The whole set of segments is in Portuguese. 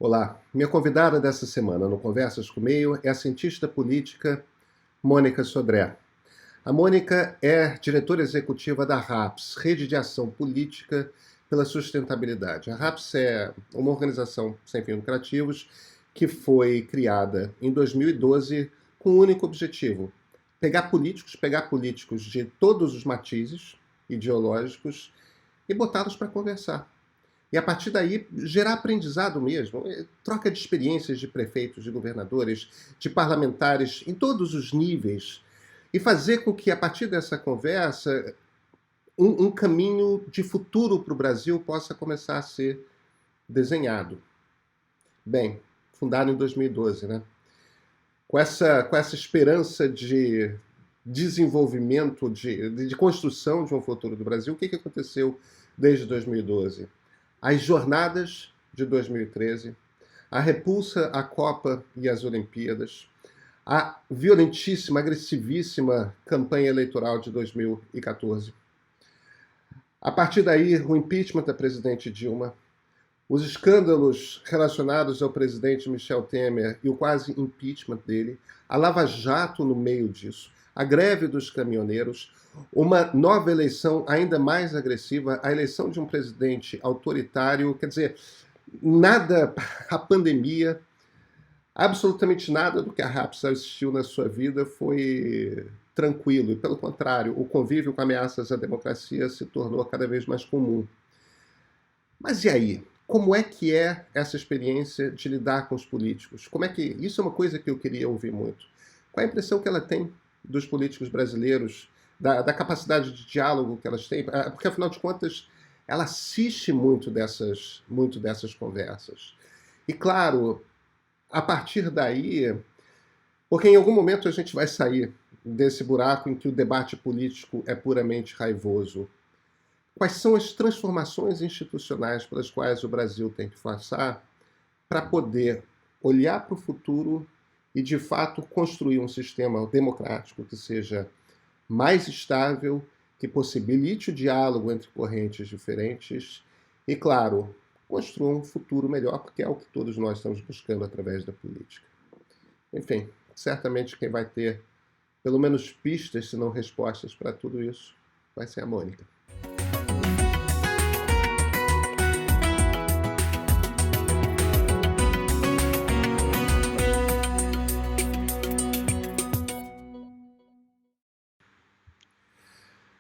Olá, minha convidada dessa semana no Conversas com o Meio é a cientista política Mônica Sodré. A Mônica é diretora executiva da RAPS, Rede de Ação Política pela Sustentabilidade. A RAPS é uma organização sem fins lucrativos que foi criada em 2012 com um único objetivo: pegar políticos de todos os matizes ideológicos e botá-los para conversar. E a partir daí gerar aprendizado mesmo, troca de experiências de prefeitos, de governadores, de parlamentares em todos os níveis, e fazer com que a partir dessa conversa um caminho de futuro para o Brasil possa começar a ser desenhado. Bem, fundado em 2012, né? Com essa esperança de desenvolvimento, de construção de um futuro do Brasil, o que aconteceu desde 2012? As jornadas de 2013, a repulsa à Copa e às Olimpíadas, a violentíssima, agressivíssima campanha eleitoral de 2014. A partir daí, o impeachment da presidente Dilma, os escândalos relacionados ao presidente Michel Temer e o quase impeachment dele, a Lava Jato no meio disso, a greve dos caminhoneiros, uma nova eleição ainda mais agressiva, a eleição de um presidente autoritário, quer dizer, nada, a pandemia, absolutamente nada do que a RAPS assistiu na sua vida foi tranquilo, e pelo contrário, o convívio com ameaças à democracia se tornou cada vez mais comum. Mas e aí? Como é que é essa experiência de lidar com os políticos? Como é que isso é uma coisa que eu queria ouvir muito. Qual é a impressão que ela tem dos políticos brasileiros, da capacidade de diálogo que elas têm? Porque, afinal de contas, ela assiste muito dessas conversas. E, claro, a partir daí, porque em algum momento a gente vai sair desse buraco em que o debate político é puramente raivoso. Quais são as transformações institucionais pelas quais o Brasil tem que passar para poder olhar para o futuro e, de fato, construir um sistema democrático que seja mais estável, que possibilite o diálogo entre correntes diferentes e, claro, construa um futuro melhor, porque é o que todos nós estamos buscando através da política. Enfim, certamente quem vai ter pelo menos pistas, se não respostas para tudo isso, vai ser a Mônica.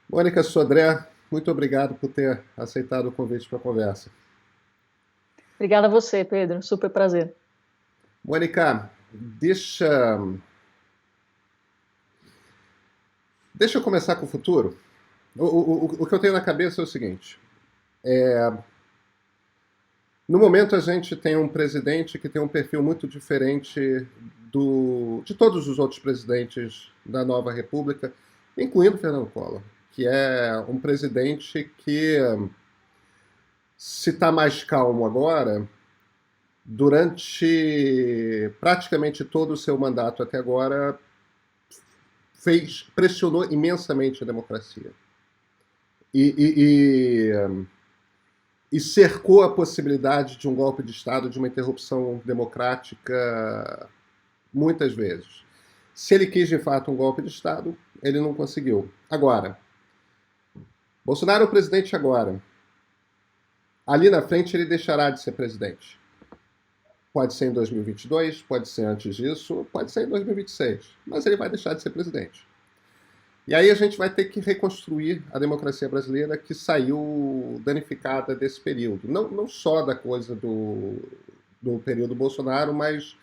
Mônica Sodré, muito obrigado por ter aceitado o convite para a conversa. Obrigada a você, Pedro. Super prazer. Mônica, deixa eu começar com o futuro. O que eu tenho na cabeça é o seguinte. No momento a gente tem um presidente que tem um perfil muito diferente de todos os outros presidentes da nova república, incluindo Fernando Collor, que é um presidente que, se está mais calmo agora, durante praticamente todo o seu mandato até agora, pressionou imensamente a democracia. E cercou a possibilidade de um golpe de Estado, de uma interrupção democrática, muitas vezes. Se ele quis, de fato, um golpe de Estado, ele não conseguiu. Agora, Bolsonaro é o presidente agora. Ali na frente ele deixará de ser presidente. Pode ser em 2022, pode ser antes disso, pode ser em 2026. Mas ele vai deixar de ser presidente. E aí a gente vai ter que reconstruir a democracia brasileira que saiu danificada desse período. Não só da coisa do período Bolsonaro, mas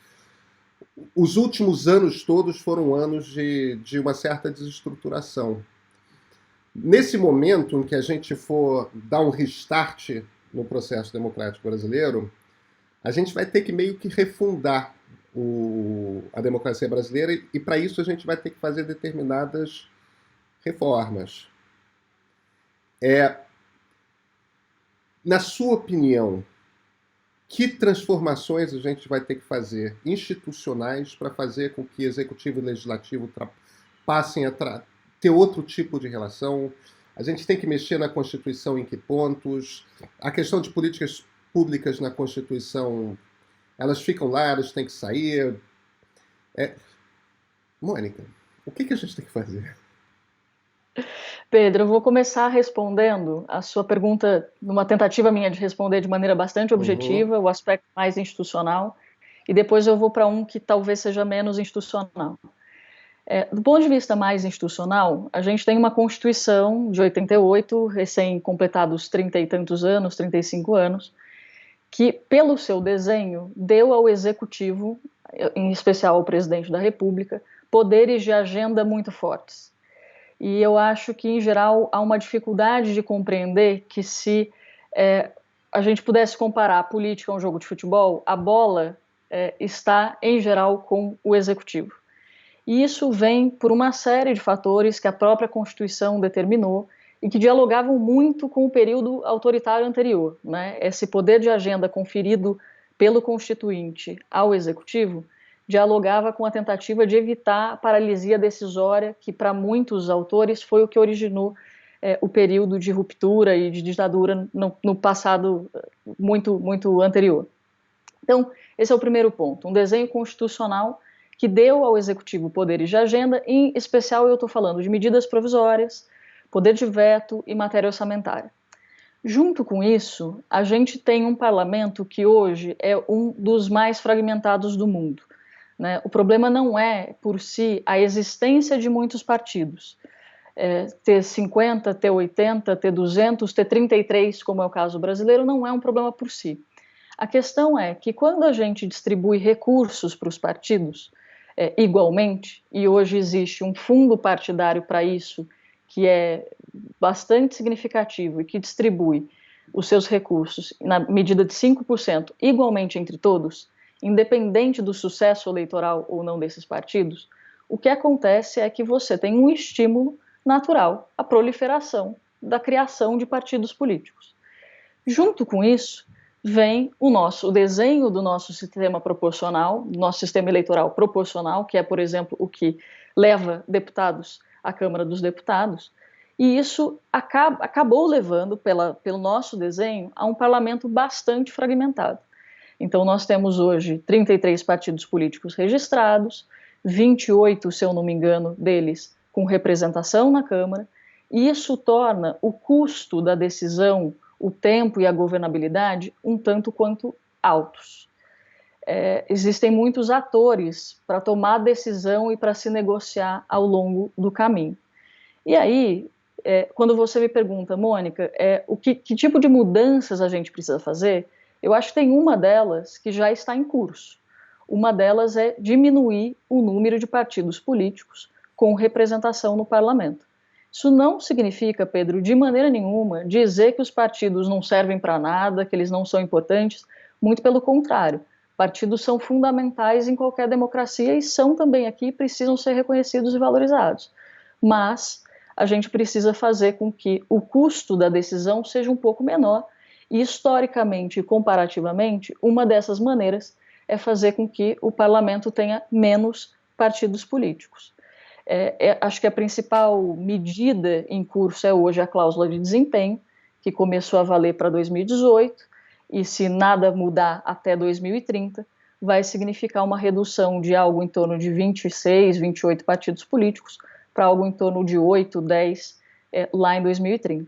os últimos anos todos foram anos de uma certa desestruturação. Nesse momento em que a gente for dar um restart no processo democrático brasileiro, a gente vai ter que meio que refundar a democracia brasileira e para isso a gente vai ter que fazer determinadas reformas. Na sua opinião, que transformações a gente vai ter que fazer institucionais para fazer com que executivo e legislativo passem a ter outro tipo de relação? A gente tem que mexer na Constituição em que pontos? A questão de políticas públicas na Constituição Elas ficam lá, elas têm que sair. É, Mônica, o que a gente tem que fazer? Pedro, eu vou começar respondendo a sua pergunta numa tentativa minha de responder de maneira bastante Uhum, objetiva, o aspecto mais institucional, e depois eu vou para um que talvez seja menos institucional. Do ponto de vista mais institucional, a gente tem uma Constituição de 88, recém-completados 30 e tantos anos, 35 anos, que, pelo seu desenho, deu ao Executivo, em especial ao Presidente da República, poderes de agenda muito fortes. E eu acho que, em geral, há uma dificuldade de compreender que se a gente pudesse comparar a política a um jogo de futebol, a bola está, em geral, com o Executivo. E isso vem por uma série de fatores que a própria Constituição determinou e que dialogavam muito com o período autoritário anterior, né? Esse poder de agenda conferido pelo Constituinte ao Executivo dialogava com a tentativa de evitar a paralisia decisória, que para muitos autores foi o que originou o período de ruptura e de ditadura no passado muito anterior. Então, esse é o primeiro ponto, um desenho constitucional que deu ao Executivo poderes de agenda, em especial eu estou falando de medidas provisórias, poder de veto e matéria orçamentária. Junto com isso, a gente tem um parlamento que hoje é um dos mais fragmentados do mundo, né? O problema não é, por si, a existência de muitos partidos. Ter 50, ter 80, ter 200, ter 33, como é o caso brasileiro, não é um problema por si. A questão é que quando a gente distribui recursos para os partidos igualmente, e hoje existe um fundo partidário para isso, que é bastante significativo e que distribui os seus recursos na medida de 5% igualmente entre todos, independente do sucesso eleitoral ou não desses partidos, o que acontece é que você tem um estímulo natural à proliferação da criação de partidos políticos. Junto com isso, vem o desenho do nosso sistema proporcional, do nosso sistema eleitoral proporcional, que é, por exemplo, o que leva deputados à Câmara dos Deputados, e isso acabou levando, pelo nosso desenho, a um parlamento bastante fragmentado. Então, nós temos hoje 33 partidos políticos registrados, 28, se eu não me engano, deles com representação na Câmara, e isso torna o custo da decisão, o tempo e a governabilidade um tanto quanto altos. Existem muitos atores para tomar decisão e para se negociar ao longo do caminho. E aí, quando você me pergunta, Mônica, que tipo de mudanças a gente precisa fazer, eu acho que tem uma delas que já está em curso. Uma delas é diminuir o número de partidos políticos com representação no parlamento. Isso não significa, Pedro, de maneira nenhuma, dizer que os partidos não servem para nada, que eles não são importantes, muito pelo contrário. Partidos são fundamentais em qualquer democracia e são também aqui, precisam ser reconhecidos e valorizados. Mas a gente precisa fazer com que o custo da decisão seja um pouco menor e, historicamente e comparativamente, uma dessas maneiras é fazer com que o parlamento tenha menos partidos políticos. Acho que a principal medida em curso é hoje a cláusula de desempenho, que começou a valer para 2018, e se nada mudar até 2030, vai significar uma redução de algo em torno de 26, 28 partidos políticos para algo em torno de 8, 10 lá em 2030.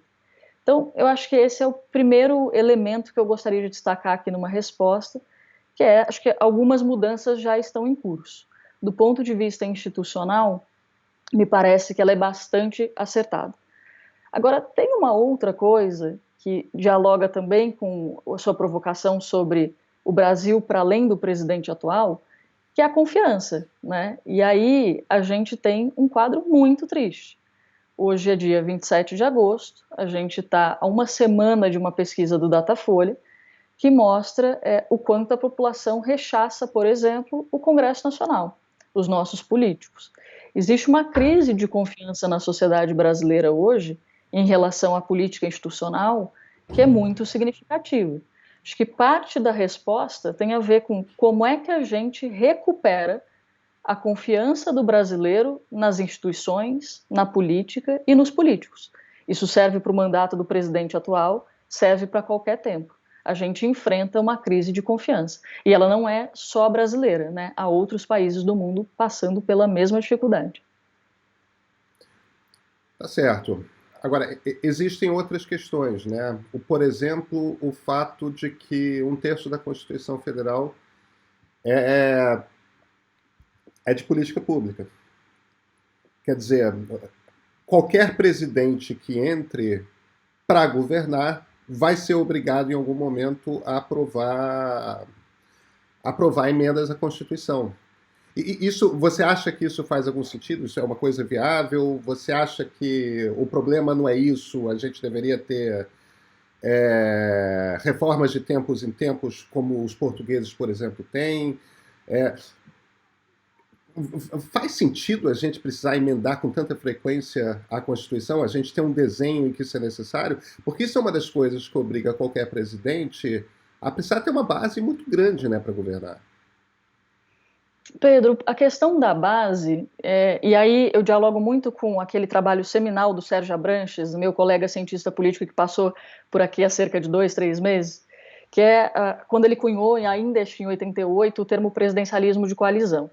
Então, eu acho que esse é o primeiro elemento que eu gostaria de destacar aqui numa resposta, que acho que algumas mudanças já estão em curso. Do ponto de vista institucional, me parece que ela é bastante acertada. Agora, tem uma outra coisa que dialoga também com a sua provocação sobre o Brasil para além do presidente atual, que é a confiança, né? E aí a gente tem um quadro muito triste. Hoje é dia 27 de agosto, a gente está a uma semana de uma pesquisa do Datafolha que mostra o quanto a população rechaça, por exemplo, o Congresso Nacional, os nossos políticos. Existe uma crise de confiança na sociedade brasileira hoje em relação à política institucional que é muito significativa. Acho que parte da resposta tem a ver com como é que a gente recupera a confiança do brasileiro nas instituições, na política e nos políticos. Isso serve para o mandato do presidente atual, serve para qualquer tempo. a gente enfrenta uma crise de confiança. E ela não é só brasileira, né? Há outros países do mundo passando pela mesma dificuldade. Tá certo. Agora, existem outras questões, né? Por exemplo, o fato de que um terço da Constituição Federal é, é de política pública. Quer dizer, qualquer presidente que entre para governar vai ser obrigado em algum momento a aprovar emendas à Constituição. E isso, você acha que isso faz algum sentido? Isso é uma coisa viável? Você acha que o problema não é isso? A gente deveria ter reformas de tempos em tempos, como os portugueses, por exemplo, têm? É, faz sentido a gente precisar emendar com tanta frequência a Constituição? A gente tem um desenho em que isso é necessário? Porque isso é uma das coisas que obriga qualquer presidente a precisar ter uma base muito grande, né, para governar. Pedro, a questão da base, e aí eu dialogo muito com aquele trabalho seminal do Sérgio Abranches, meu colega cientista político que passou por aqui há cerca de 2, 3 meses, que é quando ele cunhou, ainda em 88, o termo presidencialismo de coalizão.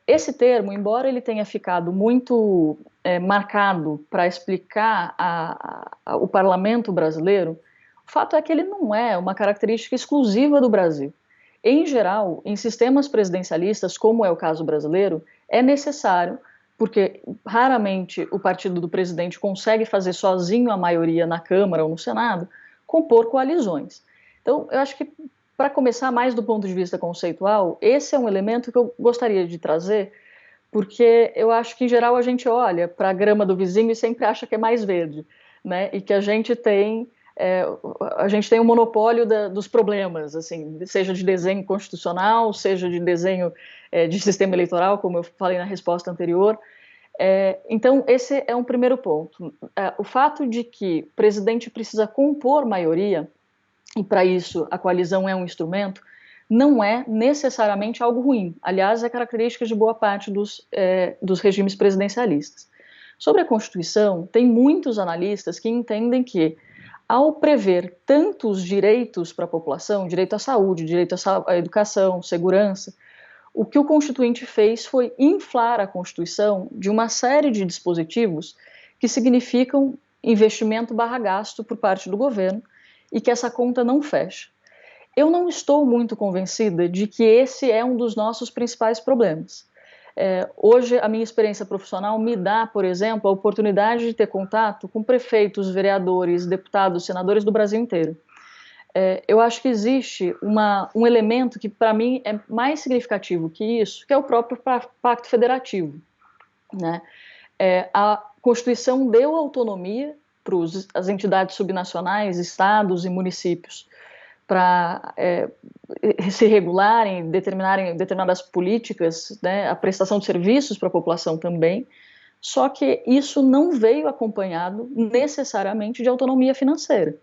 Esse termo, embora ele tenha ficado muito marcado para explicar o parlamento brasileiro, o fato é que ele não é uma característica exclusiva do Brasil. Em geral, em sistemas presidencialistas, como é o caso brasileiro, é necessário, porque raramente o partido do presidente consegue fazer sozinho a maioria na Câmara ou no Senado, compor coalizões. Então, eu acho que, para começar mais do ponto de vista conceitual, esse é um elemento que eu gostaria de trazer, porque eu acho que, em geral, a gente olha para a grama do vizinho e sempre acha que é mais verde, né? E que a gente tem um monopólio dos problemas, assim, seja de desenho constitucional, seja de desenho de sistema eleitoral, como eu falei na resposta anterior. Então, esse é um primeiro ponto. O fato de que o presidente precisa compor maioria, e para isso a coalizão é um instrumento, não é necessariamente algo ruim. Aliás, é característica de boa parte dos regimes presidencialistas. Sobre a Constituição, tem muitos analistas que entendem que, ao prever tantos direitos para a população, direito à saúde, direito à educação, segurança, o que o Constituinte fez foi inflar a Constituição de uma série de dispositivos que significam investimento barra gasto por parte do governo e que essa conta não fecha. Eu não estou muito convencida de que esse é um dos nossos principais problemas. Hoje, a minha experiência profissional me dá, por exemplo, a oportunidade de ter contato com prefeitos, vereadores, deputados, senadores do Brasil inteiro. Eu acho que existe um elemento que, para mim, é mais significativo que isso, que é o próprio Pacto Federativo, né? A Constituição deu autonomia para as entidades subnacionais, estados e municípios, para se regularem, determinarem determinadas políticas, né, a prestação de serviços para a população também, só que isso não veio acompanhado necessariamente de autonomia financeira.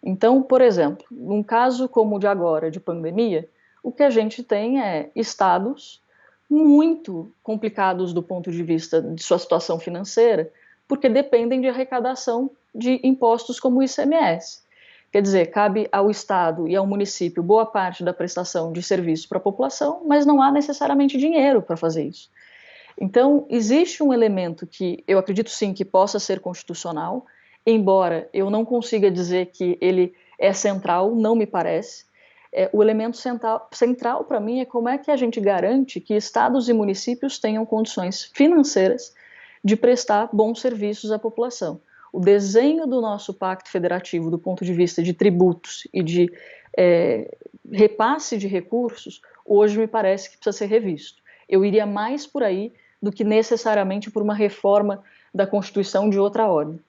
Então, por exemplo, num caso como o de agora, de pandemia, o que a gente tem é estados muito complicados do ponto de vista de sua situação financeira, porque dependem de arrecadação de impostos como o ICMS. Quer dizer, cabe ao Estado e ao município boa parte da prestação de serviços para a população, mas não há necessariamente dinheiro para fazer isso. Então, existe um elemento que eu acredito sim que possa ser constitucional, embora eu não consiga dizer que ele é central, não me parece. O elemento central para mim é como é que a gente garante que estados e municípios tenham condições financeiras de prestar bons serviços à população. O desenho do nosso pacto federativo do ponto de vista de tributos e de repasse de recursos, hoje me parece que precisa ser revisto. Eu iria mais por aí do que necessariamente por uma reforma da Constituição de outra ordem.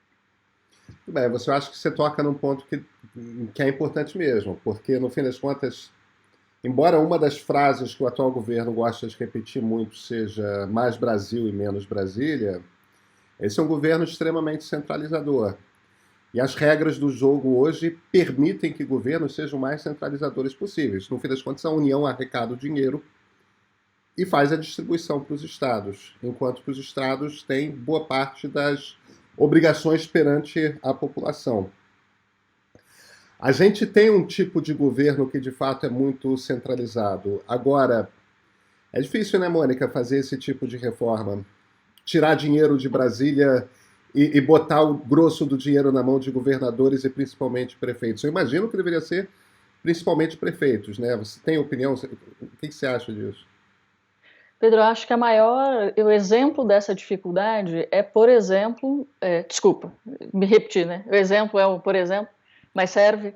Bem, você acha que você toca num ponto que é importante mesmo, porque no fim das contas, embora uma das frases que o atual governo gosta de repetir muito seja mais Brasil e menos Brasília, esse é um governo extremamente centralizador. E as regras do jogo hoje permitem que governos sejam o mais centralizadores possíveis. No fim das contas, a União arrecada o dinheiro e faz a distribuição para os estados, enquanto que os estados têm boa parte das obrigações perante a população. A gente tem um tipo de governo que de fato é muito centralizado. Agora, é difícil, né, Mônica, fazer esse tipo de reforma. Tirar dinheiro de Brasília e botar o grosso do dinheiro na mão de governadores e principalmente prefeitos. Eu imagino que deveria ser principalmente prefeitos, né? Você tem opinião? O que você acha disso? Pedro, eu acho que o exemplo dessa dificuldade é, por exemplo, desculpa, me repetir, né? O exemplo é o por exemplo, mas serve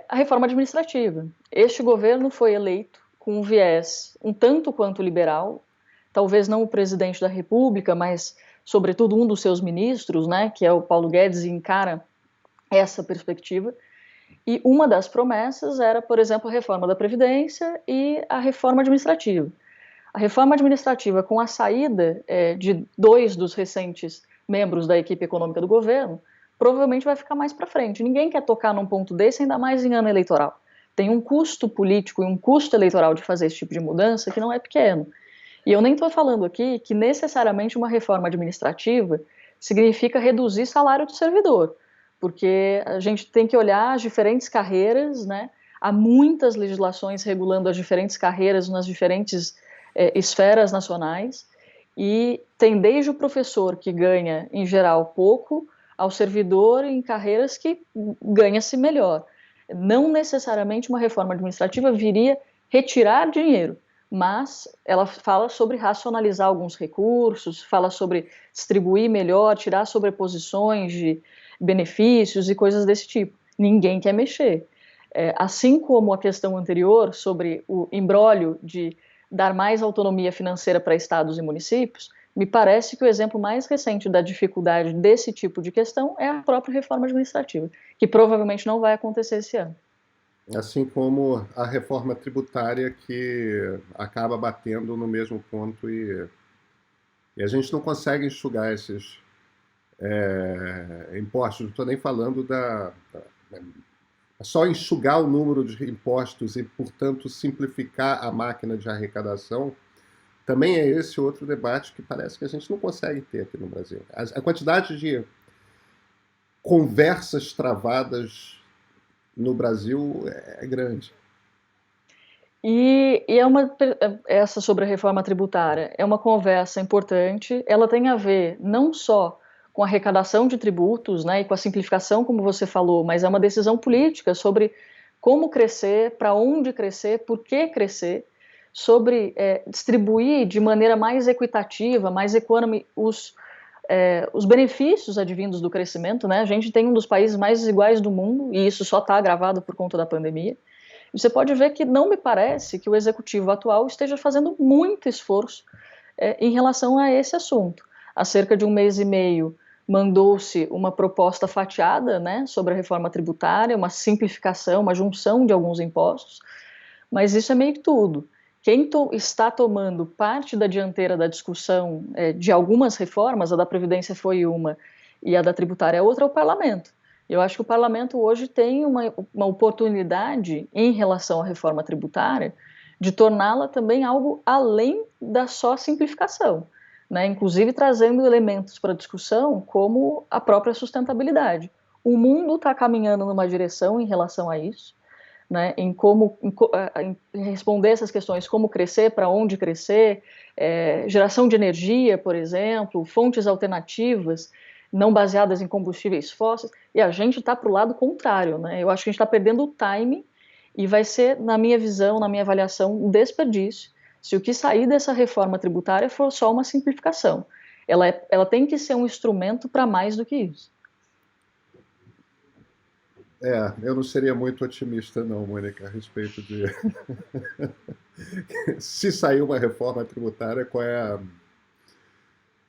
a reforma administrativa. Este governo foi eleito com um viés um tanto quanto liberal, talvez não o presidente da República, mas sobretudo um dos seus ministros, né, que é o Paulo Guedes, encara essa perspectiva. E uma das promessas era, por exemplo, a reforma da Previdência e a reforma administrativa. A reforma administrativa, com a saída de dois dos recentes membros da equipe econômica do governo, provavelmente vai ficar mais para frente. Ninguém quer tocar num ponto desse, ainda mais em ano eleitoral. Tem um custo político e um custo eleitoral de fazer esse tipo de mudança que não é pequeno. E eu nem estou falando aqui que necessariamente uma reforma administrativa significa reduzir salário do servidor, porque a gente tem que olhar as diferentes carreiras, né? Há muitas legislações regulando as diferentes carreiras nas diferentes esferas nacionais, e tem desde o professor que ganha, em geral, pouco, ao servidor em carreiras que ganha-se melhor. Não necessariamente uma reforma administrativa viria retirar dinheiro, mas ela fala sobre racionalizar alguns recursos, fala sobre distribuir melhor, tirar sobreposições de benefícios e coisas desse tipo. Ninguém quer mexer. Assim como a questão anterior sobre o imbróglio de dar mais autonomia financeira para estados e municípios, me parece que o exemplo mais recente da dificuldade desse tipo de questão é a própria reforma administrativa, que provavelmente não vai acontecer esse ano. Assim como a reforma tributária que acaba batendo no mesmo ponto e a gente não consegue enxugar esses impostos. Não estou nem falando só enxugar o número de impostos e, portanto, simplificar a máquina de arrecadação. Também é esse outro debate que parece que a gente não consegue ter aqui no Brasil. A quantidade de conversas travadas no Brasil é grande. E essa sobre a reforma tributária é uma conversa importante. Ela tem a ver não só com a arrecadação de tributos, né, e com a simplificação, como você falou, mas é uma decisão política sobre como crescer, para onde crescer, por que crescer, sobre distribuir de maneira mais equitativa, mais econômica os benefícios advindos do crescimento, né? A gente tem um dos países mais desiguais do mundo e isso só está agravado por conta da pandemia. E você pode ver que não me parece que o executivo atual esteja fazendo muito esforço em relação a esse assunto. Há cerca de um mês e meio mandou-se uma proposta fatiada, né, sobre a reforma tributária, uma simplificação, uma junção de alguns impostos, mas isso é meio que tudo. Quem está tomando parte da dianteira da discussão de algumas reformas, a da Previdência foi uma e a da tributária é outra, é o Parlamento. Eu acho que o Parlamento hoje tem uma oportunidade em relação à reforma tributária de torná-la também algo além da só simplificação, né? Inclusive trazendo elementos para a discussão como a própria sustentabilidade. O mundo está caminhando numa direção em relação a isso, né, em responder essas questões, como crescer, para onde crescer, geração de energia, por exemplo, fontes alternativas, não baseadas em combustíveis fósseis, e a gente está para o lado contrário, né? Eu acho que a gente está perdendo o time e vai ser, na minha visão, na minha avaliação, um desperdício se o que sair dessa reforma tributária for só uma simplificação. Ela tem que ser um instrumento para mais do que isso. Eu não seria muito otimista, não, Mônica, a respeito de. Se sair uma reforma tributária, qual é a.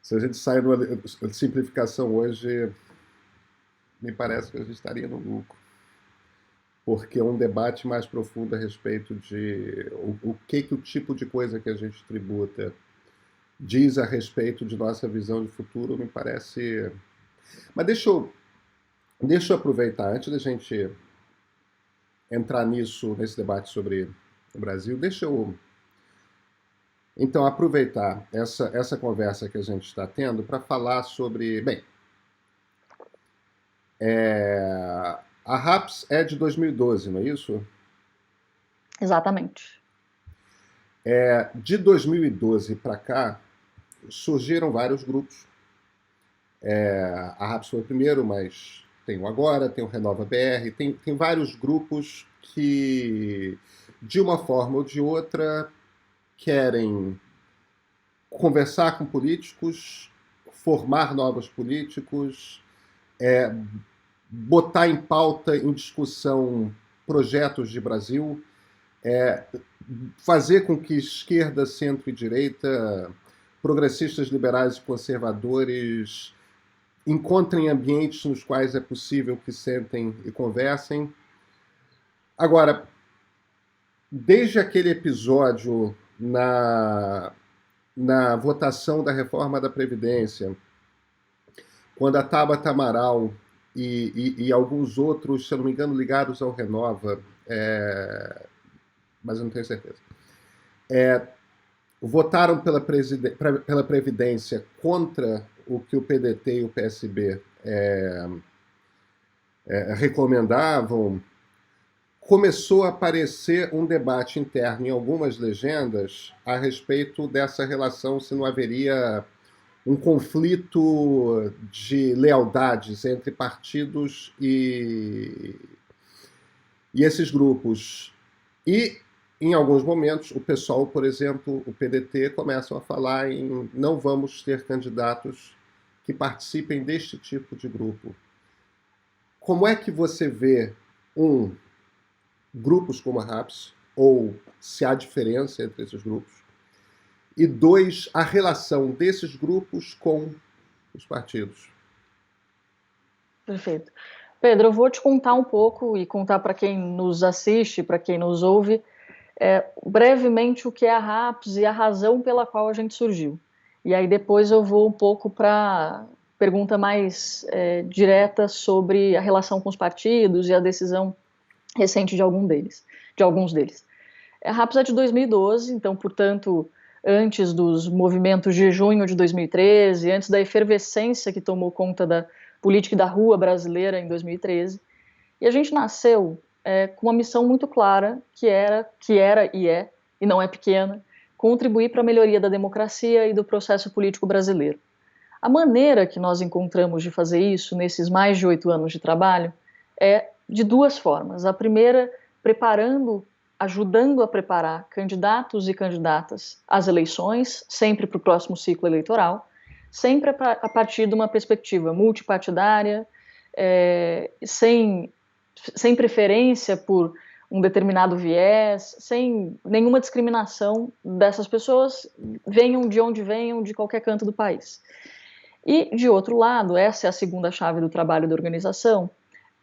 Se a gente sair numa simplificação hoje, me parece que a gente estaria no lucro. Porque é um debate mais profundo a respeito de o que o tipo de coisa que a gente tributa diz a respeito de nossa visão de futuro, me parece. Mas deixa eu aproveitar, antes da gente entrar nesse debate sobre o Brasil, deixa eu, então, aproveitar essa conversa que a gente está tendo para falar sobre, bem, A RAPS é de 2012, não é isso? Exatamente. De 2012 para cá, surgiram vários grupos. A RAPS foi o primeiro, mas tem o Agora, tem o Renova BR, tem vários grupos que, de uma forma ou de outra, querem conversar com políticos, formar novos políticos, botar em pauta, em discussão, projetos de Brasil, fazer com que esquerda, centro e direita, progressistas, liberais e conservadores encontrem ambientes nos quais é possível que sentem e conversem. Agora, desde aquele episódio na votação da reforma da Previdência, quando a Tabata Amaral e alguns outros, se eu não me engano, ligados ao Renova, mas eu não tenho certeza, votaram pela Previdência contra o que o PDT e o PSB recomendavam, começou a aparecer um debate interno em algumas legendas a respeito dessa relação, se não haveria um conflito de lealdades entre partidos e esses grupos. E, em alguns momentos, o pessoal, por exemplo, o PDT, começam a falar em não vamos ter candidatos que participem deste tipo de grupo. Como é que você vê, grupos como a RAPS, ou se há diferença entre esses grupos, e dois, a relação desses grupos com os partidos? Perfeito. Pedro, eu vou te contar um pouco e contar para quem nos assiste, para quem nos ouve, brevemente o que é a RAPS e a razão pela qual a gente surgiu. E aí depois eu vou um pouco para pergunta mais direta sobre a relação com os partidos e a decisão recente de alguns deles. A RAPS é de 2012, então, portanto, antes dos movimentos de junho de 2013, antes da efervescência que tomou conta da política da rua brasileira em 2013. E a gente nasceu com uma missão muito clara, que era e não é pequena, contribuir para a melhoria da democracia e do processo político brasileiro. A maneira que nós encontramos de fazer isso nesses mais de 8 anos de trabalho é de duas formas. A primeira, ajudando a preparar candidatos e candidatas às eleições, sempre para o próximo ciclo eleitoral, sempre a partir de uma perspectiva multipartidária, sem preferência por um determinado viés, sem nenhuma discriminação dessas pessoas, venham de onde venham, de qualquer canto do país. E, de outro lado, essa é a segunda chave do trabalho da organização,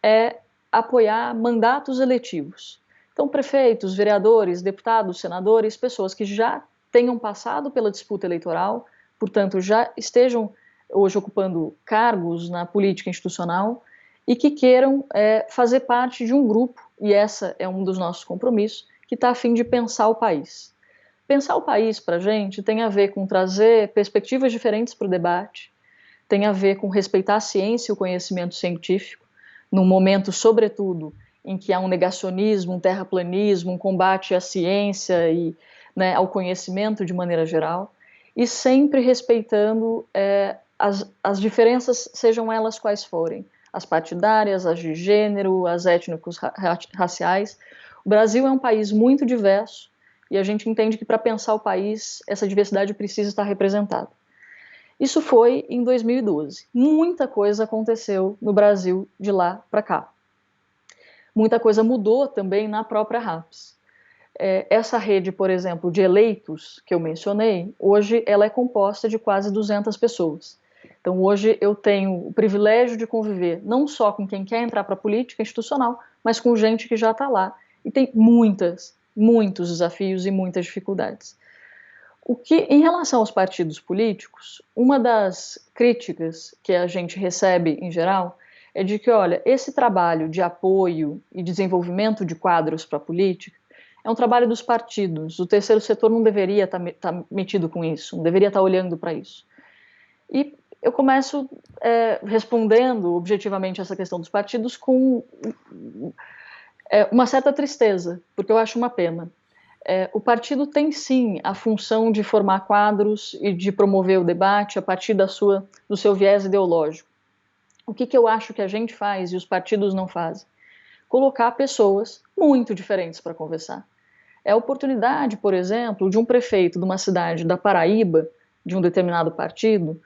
é apoiar mandatos eletivos. Então, prefeitos, vereadores, deputados, senadores, pessoas que já tenham passado pela disputa eleitoral, portanto, já estejam hoje ocupando cargos na política institucional e que queiram fazer parte de um grupo, e esse é um dos nossos compromissos, que está a fim de pensar o país. Pensar o país, para a gente, tem a ver com trazer perspectivas diferentes para o debate, tem a ver com respeitar a ciência e o conhecimento científico, num momento, sobretudo, em que há um negacionismo, um terraplanismo, um combate à ciência e ao conhecimento de maneira geral, e sempre respeitando as diferenças, sejam elas quais forem, as partidárias, as de gênero, as étnicos raciais. O Brasil é um país muito diverso e a gente entende que para pensar o país, essa diversidade precisa estar representada. Isso foi em 2012. Muita coisa aconteceu no Brasil de lá para cá. Muita coisa mudou também na própria RAPS. Essa rede, por exemplo, de eleitos que eu mencionei, hoje ela é composta de quase 200 pessoas. Então hoje eu tenho o privilégio de conviver não só com quem quer entrar para a política institucional, mas com gente que já está lá e tem muitos desafios e muitas dificuldades. Em relação aos partidos políticos, uma das críticas que a gente recebe em geral é de que, olha, esse trabalho de apoio e desenvolvimento de quadros para a política é um trabalho dos partidos. O terceiro setor não deveria estar metido com isso, não deveria estar olhando para isso. E eu começo respondendo objetivamente essa questão dos partidos com uma certa tristeza, porque eu acho uma pena. O partido tem sim a função de formar quadros e de promover o debate a partir do seu viés ideológico. O que eu acho que a gente faz e os partidos não fazem? Colocar pessoas muito diferentes para conversar. É a oportunidade, por exemplo, de um prefeito de uma cidade da Paraíba, de um determinado partido,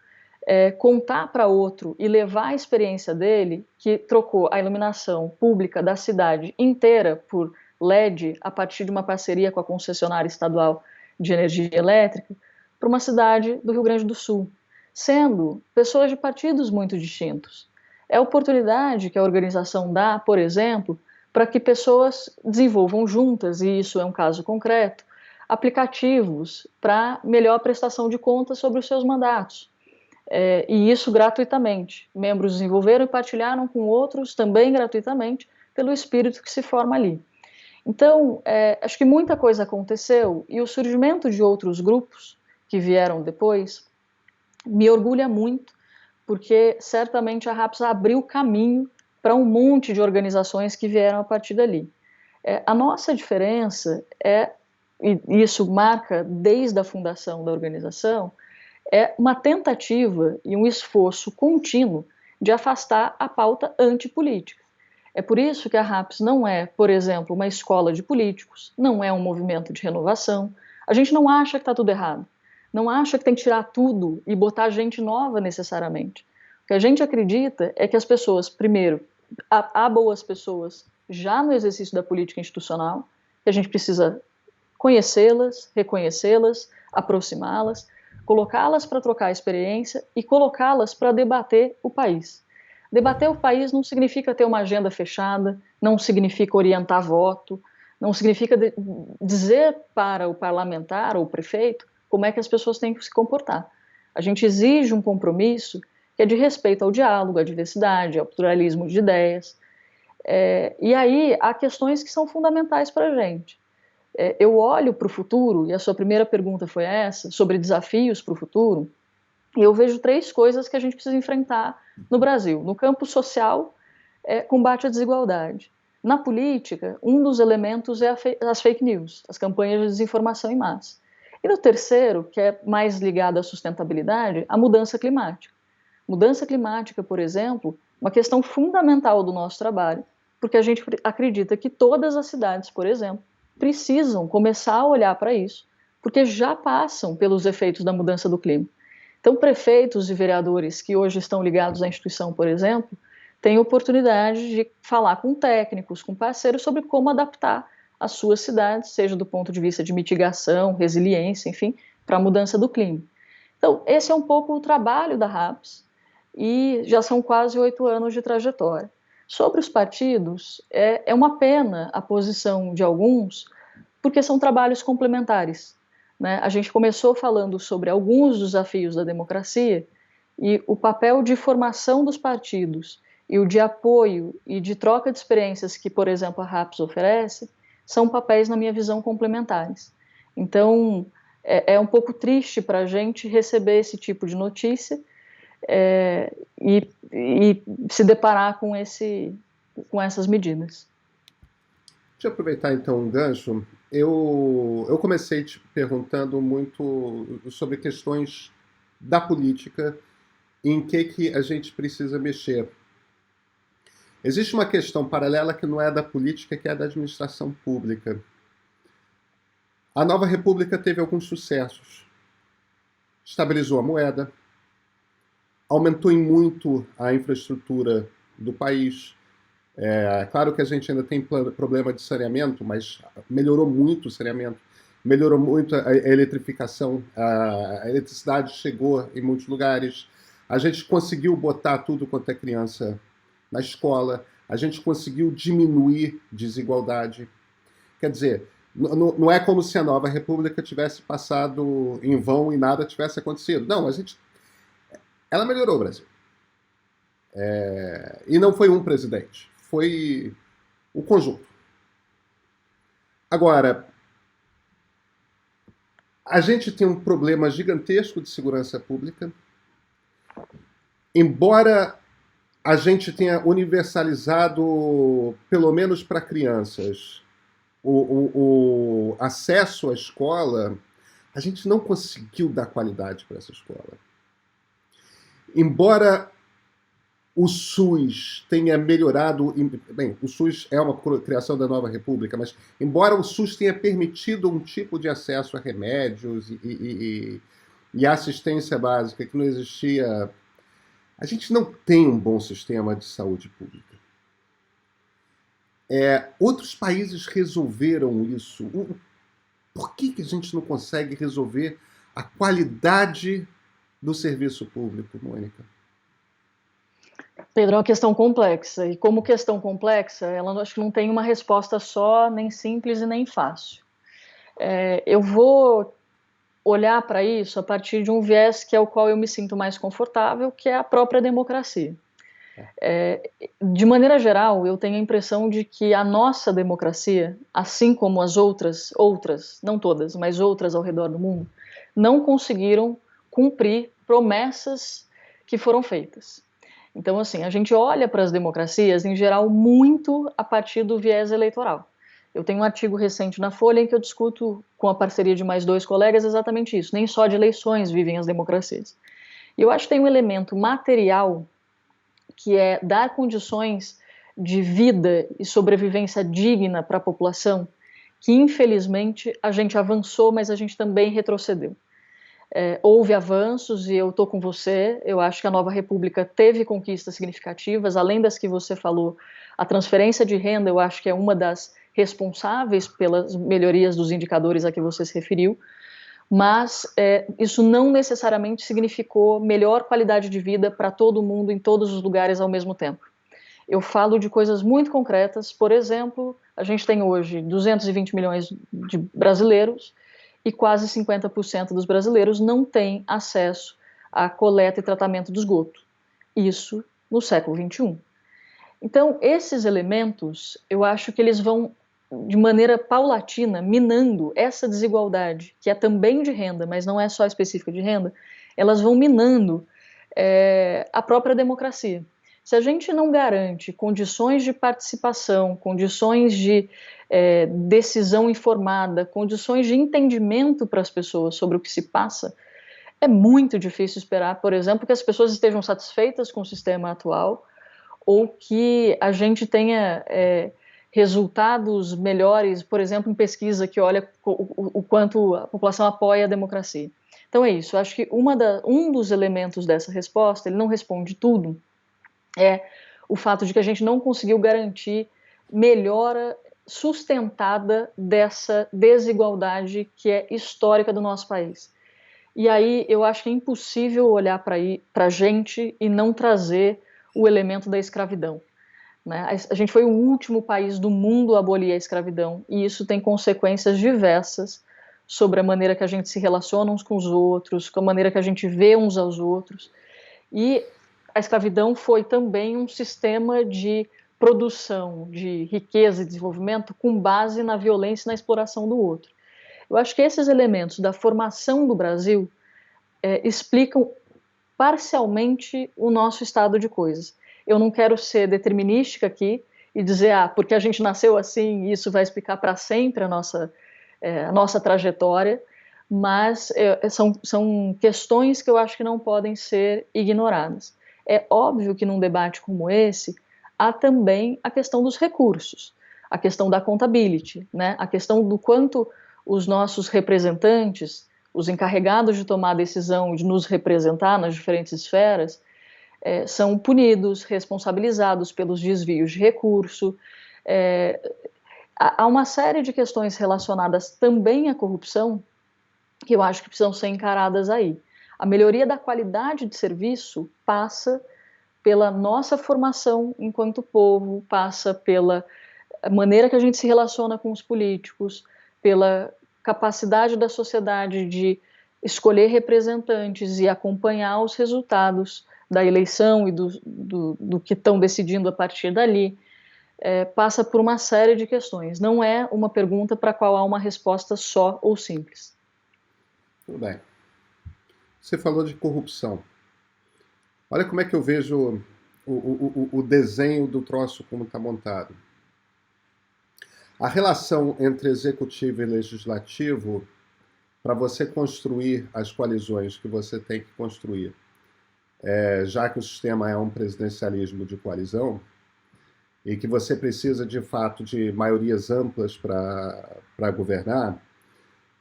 contar para outro e levar a experiência dele, que trocou a iluminação pública da cidade inteira por LED a partir de uma parceria com a concessionária estadual de energia elétrica, para uma cidade do Rio Grande do Sul, sendo pessoas de partidos muito distintos. É a oportunidade que a organização dá, por exemplo, para que pessoas desenvolvam juntas, e isso é um caso concreto, aplicativos para melhor prestação de contas sobre os seus mandatos. E isso gratuitamente. Membros desenvolveram e partilharam com outros também gratuitamente pelo espírito que se forma ali. Então, acho que muita coisa aconteceu e o surgimento de outros grupos que vieram depois me orgulha muito, porque certamente a RAPS abriu caminho para um monte de organizações que vieram a partir dali. A nossa diferença e isso marca desde a fundação da organização, é uma tentativa e um esforço contínuo de afastar a pauta antipolítica. É por isso que a RAPS não é, por exemplo, uma escola de políticos, não é um movimento de renovação. A gente não acha que está tudo errado, não acha que tem que tirar tudo e botar gente nova necessariamente. O que a gente acredita é que as pessoas, primeiro, há boas pessoas já no exercício da política institucional, que a gente precisa conhecê-las, reconhecê-las, aproximá-las, colocá-las para trocar experiência e colocá-las para debater o país. Debater o país não significa ter uma agenda fechada, não significa orientar voto, não significa dizer para o parlamentar ou o prefeito como é que as pessoas têm que se comportar. A gente exige um compromisso que é de respeito ao diálogo, à diversidade, ao pluralismo de ideias. E aí há questões que são fundamentais para a gente. Eu olho para o futuro, e a sua primeira pergunta foi essa, sobre desafios para o futuro, e eu vejo 3 coisas que a gente precisa enfrentar no Brasil. No campo social, combate à desigualdade. Na política, um dos elementos é as fake news, as campanhas de desinformação em massa. E no terceiro, que é mais ligado à sustentabilidade, a mudança climática. Mudança climática, por exemplo, uma questão fundamental do nosso trabalho, porque a gente acredita que todas as cidades, por exemplo, precisam começar a olhar para isso, porque já passam pelos efeitos da mudança do clima. Então, prefeitos e vereadores que hoje estão ligados à instituição, por exemplo, têm oportunidade de falar com técnicos, com parceiros, sobre como adaptar as suas cidades, seja do ponto de vista de mitigação, resiliência, enfim, para a mudança do clima. Então, esse é um pouco o trabalho da RAPS, e já são quase 8 anos de trajetória. Sobre os partidos, é uma pena a posição de alguns, porque são trabalhos complementares, né? A gente começou falando sobre alguns desafios da democracia e o papel de formação dos partidos e o de apoio e de troca de experiências que, por exemplo, a RAPS oferece, são papéis, na minha visão, complementares. Então, é um pouco triste para a gente receber esse tipo de notícia e se deparar com essas medidas. Deixa eu aproveitar então um gancho. Eu comecei te perguntando muito sobre questões da política em que a gente precisa mexer. Existe uma questão paralela que não é da política, que é da administração pública. A Nova República teve alguns sucessos. Estabilizou a moeda, aumentou em muito a infraestrutura do país. Claro que a gente ainda tem problema de saneamento, mas melhorou muito o saneamento, melhorou muito a eletrificação, a eletricidade chegou em muitos lugares, a gente conseguiu botar tudo quanto é criança na escola, a gente conseguiu diminuir desigualdade. Quer dizer, não é como se a Nova República tivesse passado em vão e nada tivesse acontecido. Não, ela melhorou o Brasil. E não foi um presidente, foi o conjunto. Agora, a gente tem um problema gigantesco de segurança pública, embora a gente tenha universalizado, pelo menos para crianças, o acesso à escola, a gente não conseguiu dar qualidade para essa escola. Embora o SUS tenha melhorado, bem, o SUS é uma criação da nova república, mas embora o SUS tenha permitido um tipo de acesso a remédios e assistência básica que não existia, a gente não tem um bom sistema de saúde pública. Outros países resolveram isso. Por que a gente não consegue resolver a qualidade do serviço público, Mônica? Pedro, é uma questão complexa, e como questão complexa, ela acho que não tem uma resposta só, nem simples e nem fácil. Eu vou olhar para isso a partir de um viés que é o qual eu me sinto mais confortável, que é a própria democracia. De maneira geral, eu tenho a impressão de que a nossa democracia, assim como as outras, não todas, mas outras ao redor do mundo, não conseguiram cumprir promessas que foram feitas. Então, assim, a gente olha para as democracias, em geral, muito a partir do viés eleitoral. Eu tenho um artigo recente na Folha em que eu discuto, com a parceria de mais 2 colegas, exatamente isso. Nem só de eleições vivem as democracias. E eu acho que tem um elemento material, que é dar condições de vida e sobrevivência digna para a população, que infelizmente a gente avançou, mas a gente também retrocedeu. Houve avanços e eu estou com você, eu acho que a nova república teve conquistas significativas, além das que você falou, a transferência de renda eu acho que é uma das responsáveis pelas melhorias dos indicadores a que você se referiu, mas isso não necessariamente significou melhor qualidade de vida para todo mundo em todos os lugares ao mesmo tempo. Eu falo de coisas muito concretas, por exemplo, a gente tem hoje 220 milhões de brasileiros e quase 50% dos brasileiros não têm acesso à coleta e tratamento do esgoto. Isso no século XXI. Então, esses elementos, eu acho que eles vão, de maneira paulatina, minando essa desigualdade, que é também de renda, mas não é só específica de renda, elas vão minando a própria democracia. Se a gente não garante condições de participação, condições de decisão informada, condições de entendimento para as pessoas sobre o que se passa, é muito difícil esperar, por exemplo, que as pessoas estejam satisfeitas com o sistema atual ou que a gente tenha resultados melhores, por exemplo, em pesquisa que olha o quanto a população apoia a democracia. Então é isso, eu acho que um dos elementos dessa resposta, ele não responde tudo, é o fato de que a gente não conseguiu garantir melhora sustentada dessa desigualdade que é histórica do nosso país. E aí eu acho que é impossível olhar para a gente e não trazer o elemento da escravidão. Né? A gente foi o último país do mundo a abolir a escravidão, e isso tem consequências diversas sobre a maneira que a gente se relaciona uns com os outros, com a maneira que a gente vê uns aos outros. E a escravidão foi também um sistema de produção de riqueza e desenvolvimento com base na violência e na exploração do outro. Eu acho que esses elementos da formação do Brasil explicam parcialmente o nosso estado de coisas. Eu não quero ser determinística aqui e dizer, porque a gente nasceu assim, isso vai explicar para sempre a nossa trajetória, mas são questões que eu acho que não podem ser ignoradas. É óbvio que num debate como esse, há também a questão dos recursos, a questão da accountability, né? A questão do quanto os nossos representantes, os encarregados de tomar a decisão de nos representar nas diferentes esferas, são punidos, responsabilizados pelos desvios de recurso. Há uma série de questões relacionadas também à corrupção que eu acho que precisam ser encaradas aí. A melhoria da qualidade de serviço passa pela nossa formação enquanto povo, passa pela maneira que a gente se relaciona com os políticos, pela capacidade da sociedade de escolher representantes e acompanhar os resultados da eleição e do que estão decidindo a partir dali, passa por uma série de questões. Não é uma pergunta para a qual há uma resposta só ou simples. Tudo bem. Você falou de corrupção. Olha como é que eu vejo o desenho do troço como está montado. A relação entre executivo e legislativo, para você construir as coalizões que você tem que construir, já que o sistema é um presidencialismo de coalizão, e que você precisa, de fato, de maiorias amplas para governar,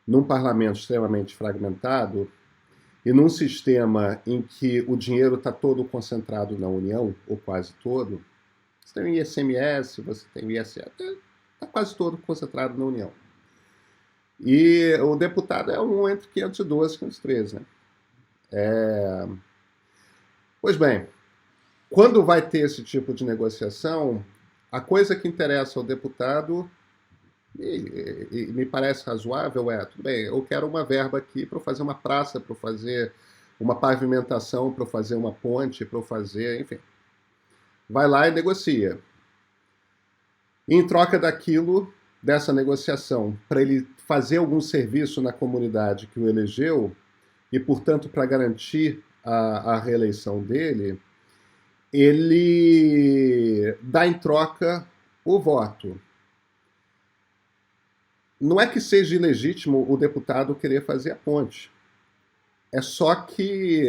num parlamento extremamente fragmentado e num sistema em que o dinheiro está todo concentrado na União, ou quase todo, você tem o ICMS, você tem o ISS, está quase todo concentrado na União. E o deputado é um entre 512 e 513, né? Pois bem, quando vai ter esse tipo de negociação, a coisa que interessa ao deputado, e me parece razoável, tudo bem, eu quero uma verba aqui para fazer uma praça, para fazer uma pavimentação, para fazer uma ponte, para fazer, enfim. Vai lá e negocia. E em troca daquilo, dessa negociação, para ele fazer algum serviço na comunidade que o elegeu, e, portanto, para garantir a reeleição dele, ele dá em troca o voto. Não é que seja ilegítimo o deputado querer fazer a ponte. É só que,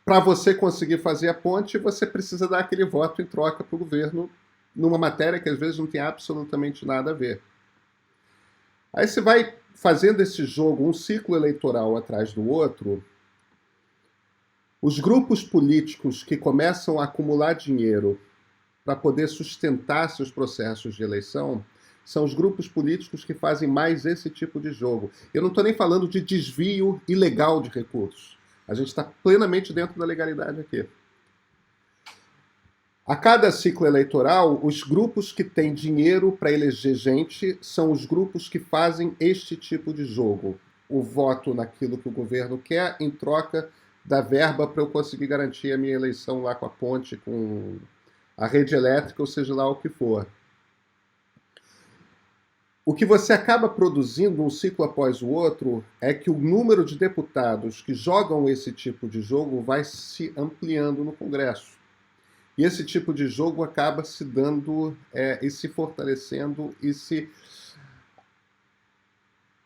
para você conseguir fazer a ponte, você precisa dar aquele voto em troca para o governo numa matéria que às vezes não tem absolutamente nada a ver. Aí você vai fazendo esse jogo, um ciclo eleitoral atrás do outro. Os grupos políticos que começam a acumular dinheiro para poder sustentar seus processos de eleição são os grupos políticos que fazem mais esse tipo de jogo. Eu não estou nem falando de desvio ilegal de recursos. A gente está plenamente dentro da legalidade aqui. A cada ciclo eleitoral, os grupos que têm dinheiro para eleger gente são os grupos que fazem este tipo de jogo. O voto naquilo que o governo quer em troca da verba para eu conseguir garantir a minha eleição lá com a ponte, com a rede elétrica, ou seja lá o que for. O que você acaba produzindo um ciclo após o outro é que o número de deputados que jogam esse tipo de jogo vai se ampliando no Congresso. E esse tipo de jogo acaba se dando e se fortalecendo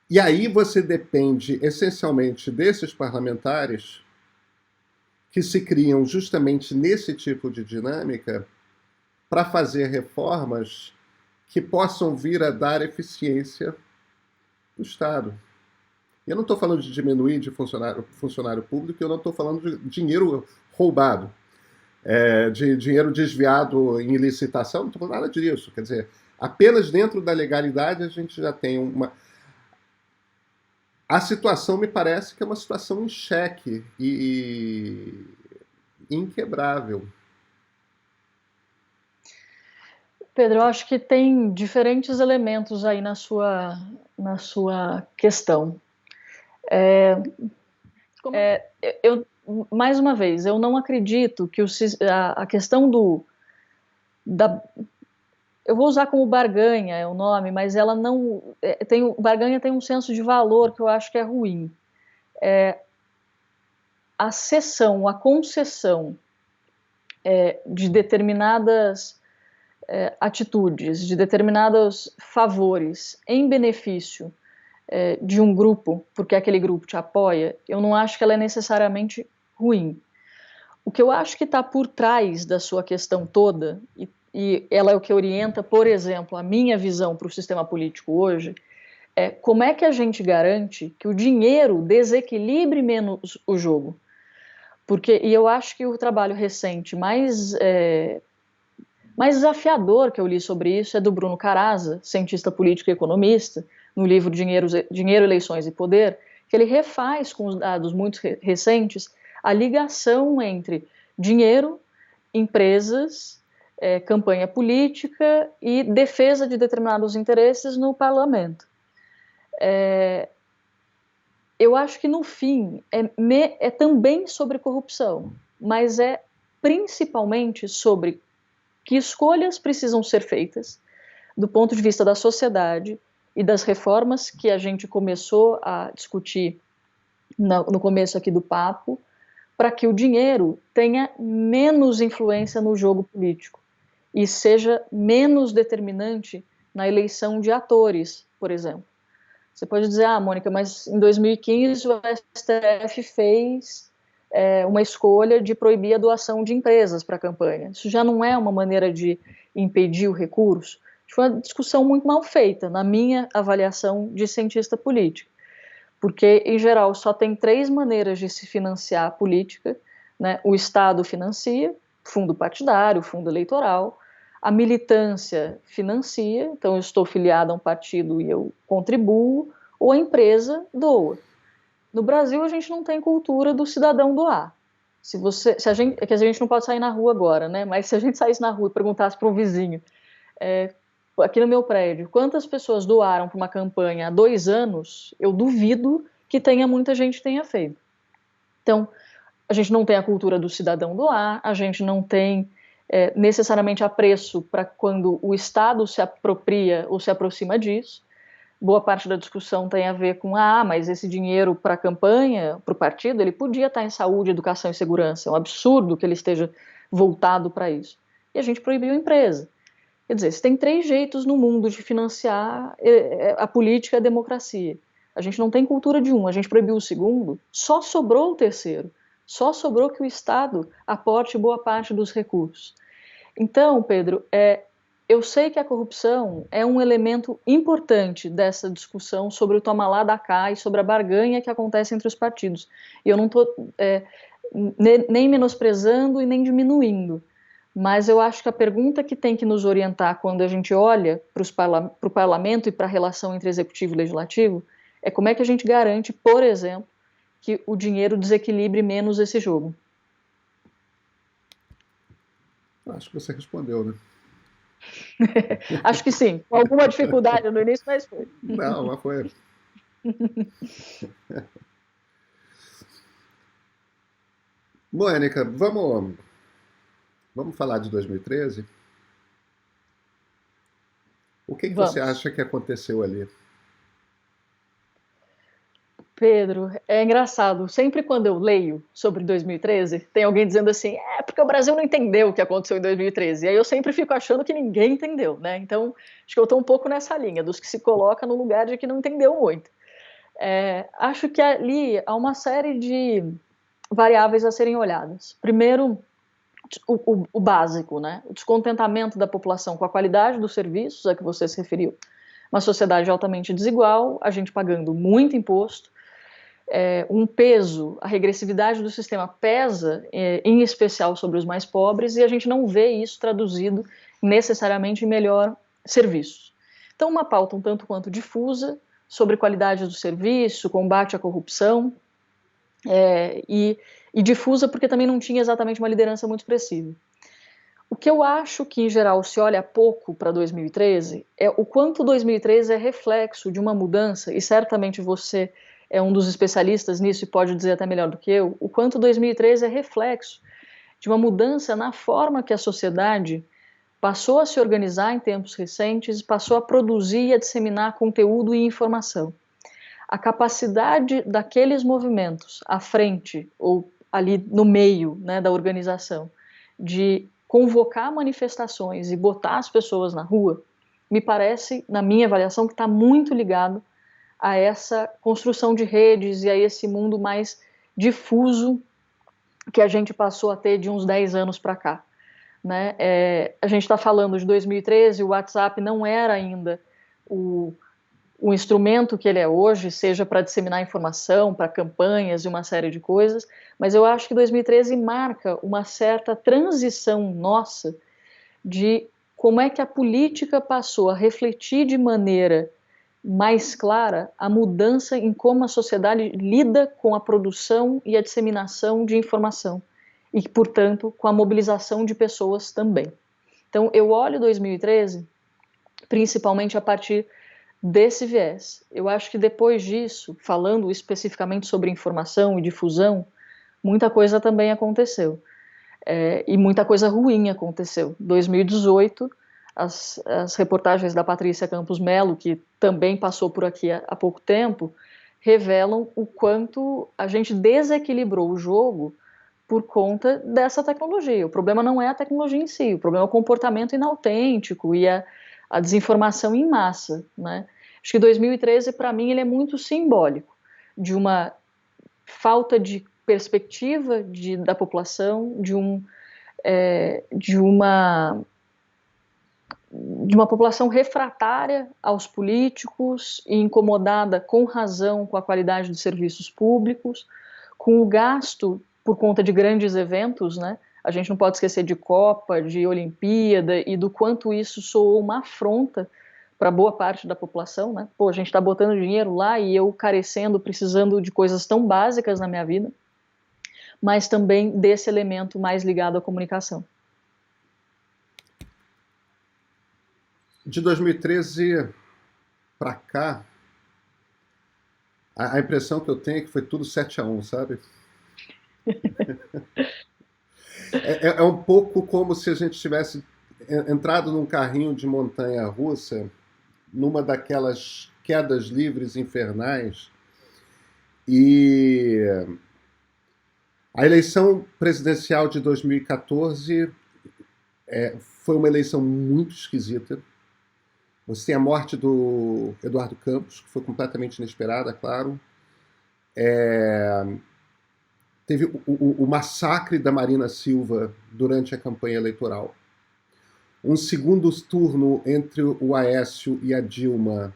E aí você depende essencialmente desses parlamentares que se criam justamente nesse tipo de dinâmica para fazer reformas que possam vir a dar eficiência do Estado. Eu não estou falando de diminuir de funcionário público, eu não estou falando de dinheiro roubado, de dinheiro desviado em licitação, não estou falando nada disso. Quer dizer, apenas dentro da legalidade a gente já tem uma... A situação me parece que é uma situação em xeque e inquebrável. Pedro, eu acho que tem diferentes elementos aí na sua questão. Mais uma vez, eu não acredito que a questão eu vou usar como barganha é o nome, mas ela não barganha tem um senso de valor que eu acho que é ruim. A cessão, a concessão de determinadas atitudes, de determinados favores em benefício de um grupo, porque aquele grupo te apoia, eu não acho que ela é necessariamente ruim. O que eu acho que está por trás da sua questão toda, e ela é o que orienta, por exemplo, a minha visão para o sistema político hoje, é como é que a gente garante que o dinheiro desequilibre menos o jogo. E eu acho que o trabalho recente mais desafiador que eu li sobre isso é do Bruno Caraza, cientista político e economista, no livro Dinheiro, Eleições e Poder, que ele refaz com os dados muito recentes a ligação entre dinheiro, empresas, campanha política e defesa de determinados interesses no parlamento. Eu acho que, no fim, é também sobre corrupção, mas é principalmente sobre que escolhas precisam ser feitas do ponto de vista da sociedade e das reformas que a gente começou a discutir no começo aqui do papo, para que o dinheiro tenha menos influência no jogo político e seja menos determinante na eleição de atores, por exemplo. Você pode dizer, Mônica, mas em 2015 o STF fez uma escolha de proibir a doação de empresas para a campanha. Isso já não é uma maneira de impedir o recurso? Foi uma discussão muito mal feita, na minha avaliação de cientista político, porque, em geral, só tem 3 maneiras de se financiar a política, né? O Estado financia, fundo partidário, fundo eleitoral, a militância financia, então eu estou filiado a um partido e eu contribuo, ou a empresa doa. No Brasil, a gente não tem cultura do cidadão doar. É que a gente não pode sair na rua agora, né? Mas se a gente saísse na rua e perguntasse para um vizinho, aqui no meu prédio, quantas pessoas doaram para uma campanha há 2 anos, eu duvido que muita gente tenha feito. Então, a gente não tem a cultura do cidadão doar, a gente não tem necessariamente apreço para quando o Estado se apropria ou se aproxima disso. Boa parte da discussão tem a ver com, mas esse dinheiro para a campanha, para o partido, ele podia estar em saúde, educação e segurança. É um absurdo que ele esteja voltado para isso. E a gente proibiu a empresa. Quer dizer, você tem 3 jeitos no mundo de financiar a política e a democracia. A gente não tem cultura de um, a gente proibiu o segundo, só sobrou o terceiro. Só sobrou que o Estado aporte boa parte dos recursos. Então, Pedro, eu sei que a corrupção é um elemento importante dessa discussão sobre o toma lá da cá e sobre a barganha que acontece entre os partidos. E eu não estou nem menosprezando e nem diminuindo. Mas eu acho que a pergunta que tem que nos orientar quando a gente olha para o parlamento e para a relação entre executivo e legislativo é como é que a gente garante, por exemplo, que o dinheiro desequilibre menos esse jogo. Acho que você respondeu, né? Acho que sim, com alguma dificuldade no início, mas foi. Não, mas foi. Mônica, vamos falar de 2013? O que você acha que aconteceu ali? Pedro, é engraçado, sempre quando eu leio sobre 2013, tem alguém dizendo assim, porque o Brasil não entendeu o que aconteceu em 2013, e aí eu sempre fico achando que ninguém entendeu, né? Então, acho que eu estou um pouco nessa linha, dos que se coloca no lugar de que não entendeu muito. Acho que ali há uma série de variáveis a serem olhadas. Primeiro, o básico, né? O descontentamento da população com a qualidade dos serviços a que você se referiu. Uma sociedade altamente desigual, a gente pagando muito imposto, um peso, a regressividade do sistema pesa, em especial sobre os mais pobres, e a gente não vê isso traduzido necessariamente em melhor serviço. Então, uma pauta um tanto quanto difusa sobre qualidade do serviço, combate à corrupção, e difusa porque também não tinha exatamente uma liderança muito expressiva. O que eu acho que, em geral, se olha pouco para 2013 é o quanto 2013 é reflexo de uma mudança, e certamente você é um dos especialistas nisso e pode dizer até melhor do que eu, o quanto 2013 é reflexo de uma mudança na forma que a sociedade passou a se organizar em tempos recentes, passou a produzir e a disseminar conteúdo e informação. A capacidade daqueles movimentos à frente ou ali no meio, né, da organização de convocar manifestações e botar as pessoas na rua, me parece, na minha avaliação, que está muito ligado a essa construção de redes e a esse mundo mais difuso que a gente passou a ter de uns 10 anos para cá. Né? A gente está falando de 2013, o WhatsApp não era ainda o instrumento que ele é hoje, seja para disseminar informação, para campanhas e uma série de coisas, mas eu acho que 2013 marca uma certa transição nossa de como é que a política passou a refletir de maneira mais clara a mudança em como a sociedade lida com a produção e a disseminação de informação e, portanto, com a mobilização de pessoas também. Então, eu olho 2013 principalmente a partir desse viés. Eu acho que depois disso, falando especificamente sobre informação e difusão, muita coisa também aconteceu. E muita coisa ruim aconteceu. 2018, as reportagens da Patrícia Campos Melo, que também passou por aqui há pouco tempo, revelam o quanto a gente desequilibrou o jogo por conta dessa tecnologia. O problema não é a tecnologia em si, o problema é o comportamento inautêntico e a desinformação em massa, né? Acho que 2013, para mim, ele é muito simbólico de uma falta de perspectiva da população, de uma população refratária aos políticos e incomodada com razão com a qualidade dos serviços públicos, com o gasto por conta de grandes eventos, né? A gente não pode esquecer de Copa, de Olimpíada e do quanto isso soou uma afronta para boa parte da população, né? Pô, a gente está botando dinheiro lá e eu carecendo, precisando de coisas tão básicas na minha vida, mas também desse elemento mais ligado à comunicação. De 2013 para cá, a impressão que eu tenho é que foi tudo 7-1, sabe? É um pouco como se a gente tivesse entrado num carrinho de montanha-russa, numa daquelas quedas livres infernais, e a eleição presidencial de 2014 foi uma eleição muito esquisita. Você tem a morte do Eduardo Campos, que foi completamente inesperada, claro. Teve o massacre da Marina Silva durante a campanha eleitoral. Um segundo turno entre o Aécio e a Dilma,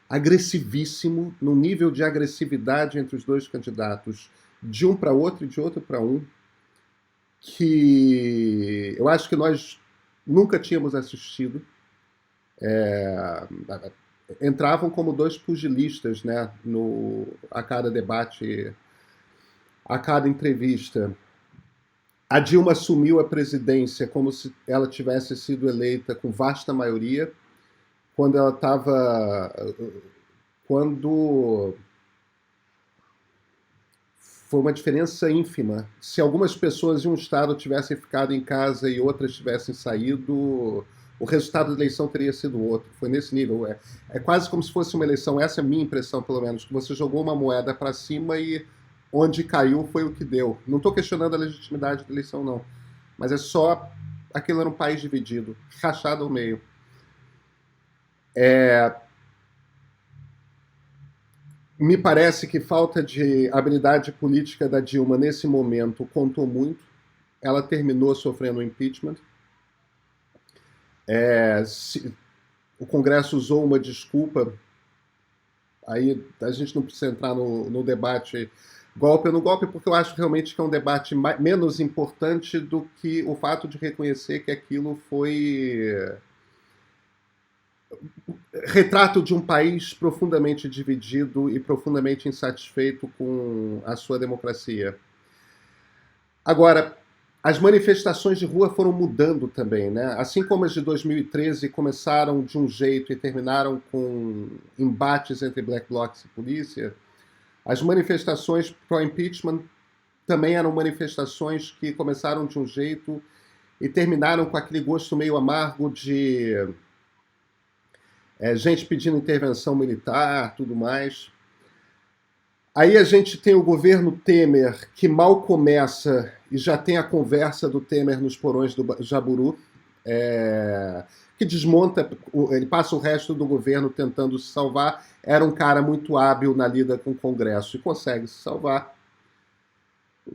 agressivíssimo, no nível de agressividade entre os dois candidatos, de um para outro e de outro para um, que eu acho que nós nunca tínhamos assistido. Entravam como dois pugilistas, né, a cada debate, a cada entrevista. A Dilma assumiu a presidência como se ela tivesse sido eleita com vasta maioria, quando ela estava... Quando foi uma diferença ínfima. Se algumas pessoas de um estado tivessem ficado em casa e outras tivessem saído, o resultado da eleição teria sido outro. Foi nesse nível. É quase como se fosse uma eleição, essa é a minha impressão, pelo menos, que você jogou uma moeda para cima e onde caiu foi o que deu. Não estou questionando a legitimidade da eleição, não. Mas é só... Aquilo era um país dividido, rachado ao meio. Me parece que falta de habilidade política da Dilma nesse momento contou muito. Ela terminou sofrendo um impeachment. O Congresso usou uma desculpa. Aí a gente não precisa entrar no debate golpe ou no golpe, porque eu acho realmente que é um debate menos importante do que o fato de reconhecer que aquilo foi retrato de um país profundamente dividido e profundamente insatisfeito com a sua democracia. Agora, as manifestações de rua foram mudando também, né? Assim como as de 2013 começaram de um jeito e terminaram com embates entre black blocs e polícia, as manifestações pró-impeachment também eram manifestações que começaram de um jeito e terminaram com aquele gosto meio amargo de gente pedindo intervenção militar, tudo mais. Aí a gente tem o governo Temer, que mal começa e já tem a conversa do Temer nos porões do Jaburu, que desmonta, ele passa o resto do governo tentando se salvar. Era um cara muito hábil na lida com o Congresso e consegue se salvar.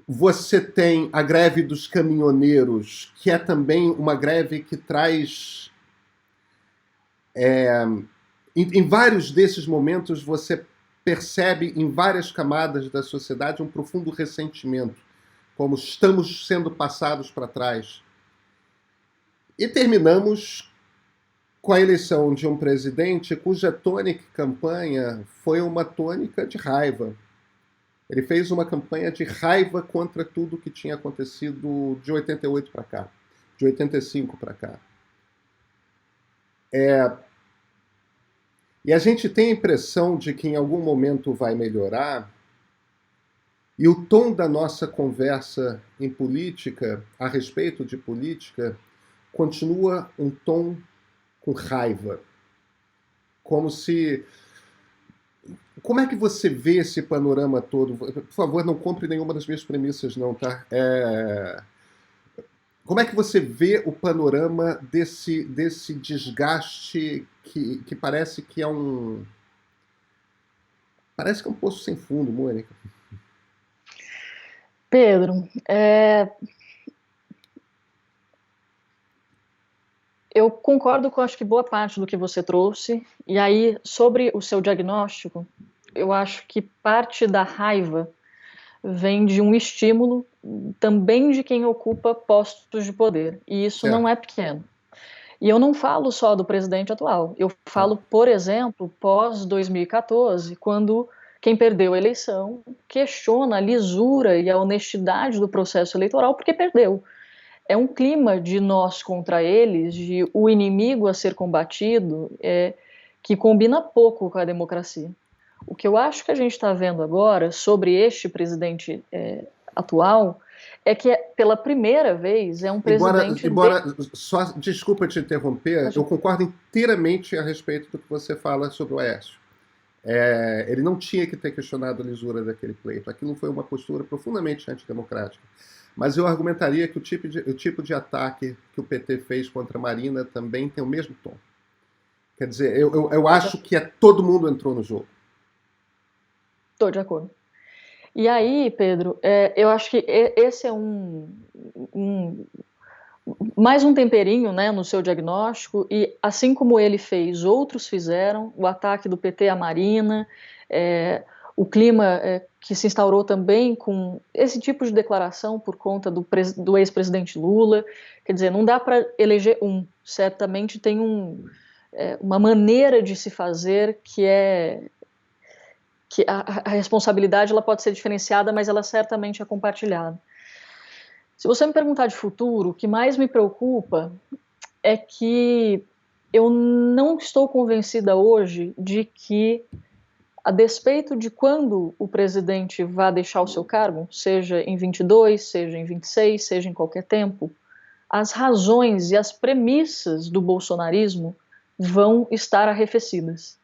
Você tem a greve dos caminhoneiros, que é também uma greve que traz... Em vários desses momentos você percebe em várias camadas da sociedade um profundo ressentimento, como estamos sendo passados para trás. E terminamos com a eleição de um presidente cuja tônica campanha foi uma tônica de raiva. Ele fez uma campanha de raiva contra tudo que tinha acontecido de 88 para cá, de 85 para cá. E a gente tem a impressão de que em algum momento vai melhorar, e o tom da nossa conversa em política, a respeito de política, continua um tom com raiva. Como se como é que você vê esse panorama todo? Por favor, não compre nenhuma das minhas premissas, não, tá? Como é que você vê o panorama desse desgaste que parece que é um. Parece que é um poço sem fundo, Mônica. Pedro, eu concordo com, acho que, boa parte do que você trouxe. E aí, sobre o seu diagnóstico, eu acho que parte da raiva vem de um estímulo também de quem ocupa postos de poder. E isso não Certo. é pequeno. E eu não falo só do presidente atual. Eu Tá. falo, por exemplo, pós 2014, quando quem perdeu a eleição questiona a lisura e a honestidade do processo eleitoral porque perdeu. É um clima de nós contra eles, de o inimigo a ser combatido, que combina pouco com a democracia. O que eu acho que a gente está vendo agora sobre este presidente atual é que, pela primeira vez, é um presidente Só desculpa te interromper, eu concordo inteiramente a respeito do que você fala sobre o Aécio. Ele não tinha que ter questionado a lisura daquele pleito. Aquilo foi uma postura profundamente antidemocrática. Mas eu argumentaria que o tipo de ataque que o PT fez contra a Marina também tem o mesmo tom. Quer dizer, eu acho que todo mundo entrou no jogo. Estou de acordo. E aí, Pedro, eu acho que esse é mais um temperinho, né, no seu diagnóstico, e assim como ele fez, outros fizeram, o ataque do PT à Marina, o clima que se instaurou também com esse tipo de declaração por conta do ex-presidente Lula. Quer dizer, não dá para eleger certamente tem uma maneira de se fazer que a responsabilidade ela pode ser diferenciada, mas ela certamente é compartilhada. Se você me perguntar de futuro, o que mais me preocupa é que eu não estou convencida hoje de que, a despeito de quando o presidente vá deixar o seu cargo, seja em 22, seja em 26, seja em qualquer tempo, as razões e as premissas do bolsonarismo vão estar arrefecidas.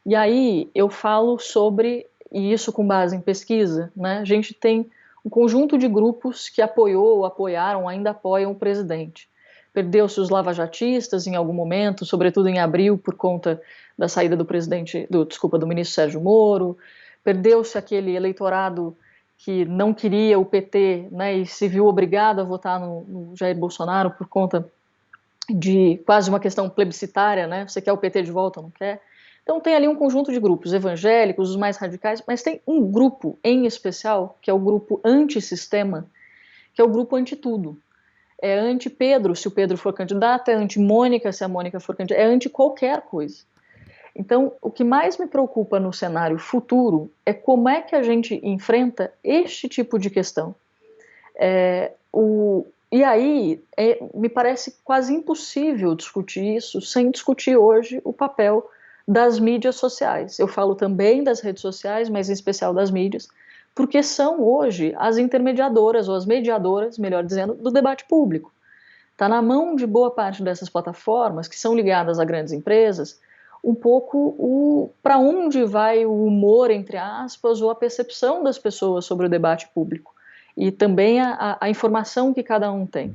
E aí eu falo sobre, e isso com base em pesquisa, né? A gente tem um conjunto de grupos que apoiou, apoiaram, ainda apoiam o presidente. Perdeu-se os lavajatistas em algum momento, sobretudo em abril, por conta da saída do ministro Sérgio Moro. Perdeu-se aquele eleitorado que não queria o PT, né, e se viu obrigado a votar no Jair Bolsonaro por conta de quase uma questão plebiscitária, né? Você quer o PT de volta ou não quer? Então tem ali um conjunto de grupos evangélicos, os mais radicais, mas tem um grupo em especial, que é o grupo antissistema, que é o grupo anti-tudo. É anti-Pedro, se o Pedro for candidato, é anti-Mônica, se a Mônica for candidata, é anti-qualquer coisa. Então, o que mais me preocupa no cenário futuro é como é que a gente enfrenta este tipo de questão. E aí, me parece quase impossível discutir isso sem discutir hoje o papel das mídias sociais. Eu falo também das redes sociais, mas em especial das mídias, porque são hoje as intermediadoras, ou as mediadoras, melhor dizendo, do debate público. Está na mão de boa parte dessas plataformas, que são ligadas a grandes empresas, um pouco para onde vai o humor, entre aspas, ou a percepção das pessoas sobre o debate público. E também a informação que cada um tem.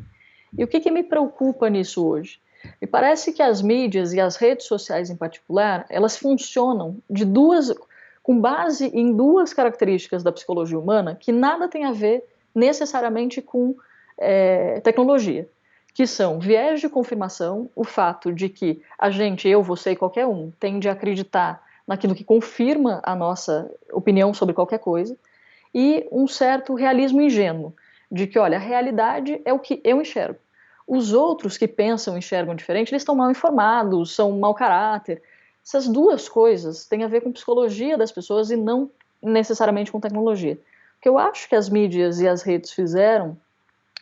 E o que me preocupa nisso hoje? Me parece que as mídias e as redes sociais em particular, elas funcionam com base em duas características da psicologia humana que nada tem a ver necessariamente com tecnologia, que são viés de confirmação, o fato de que a gente, eu, você e qualquer um, tende a acreditar naquilo que confirma a nossa opinião sobre qualquer coisa, e um certo realismo ingênuo, de que, olha, a realidade é o que eu enxergo. Os outros que pensam e enxergam diferente, eles estão mal informados, são mau caráter. Essas duas coisas têm a ver com psicologia das pessoas e não necessariamente com tecnologia. O que eu acho que as mídias e as redes fizeram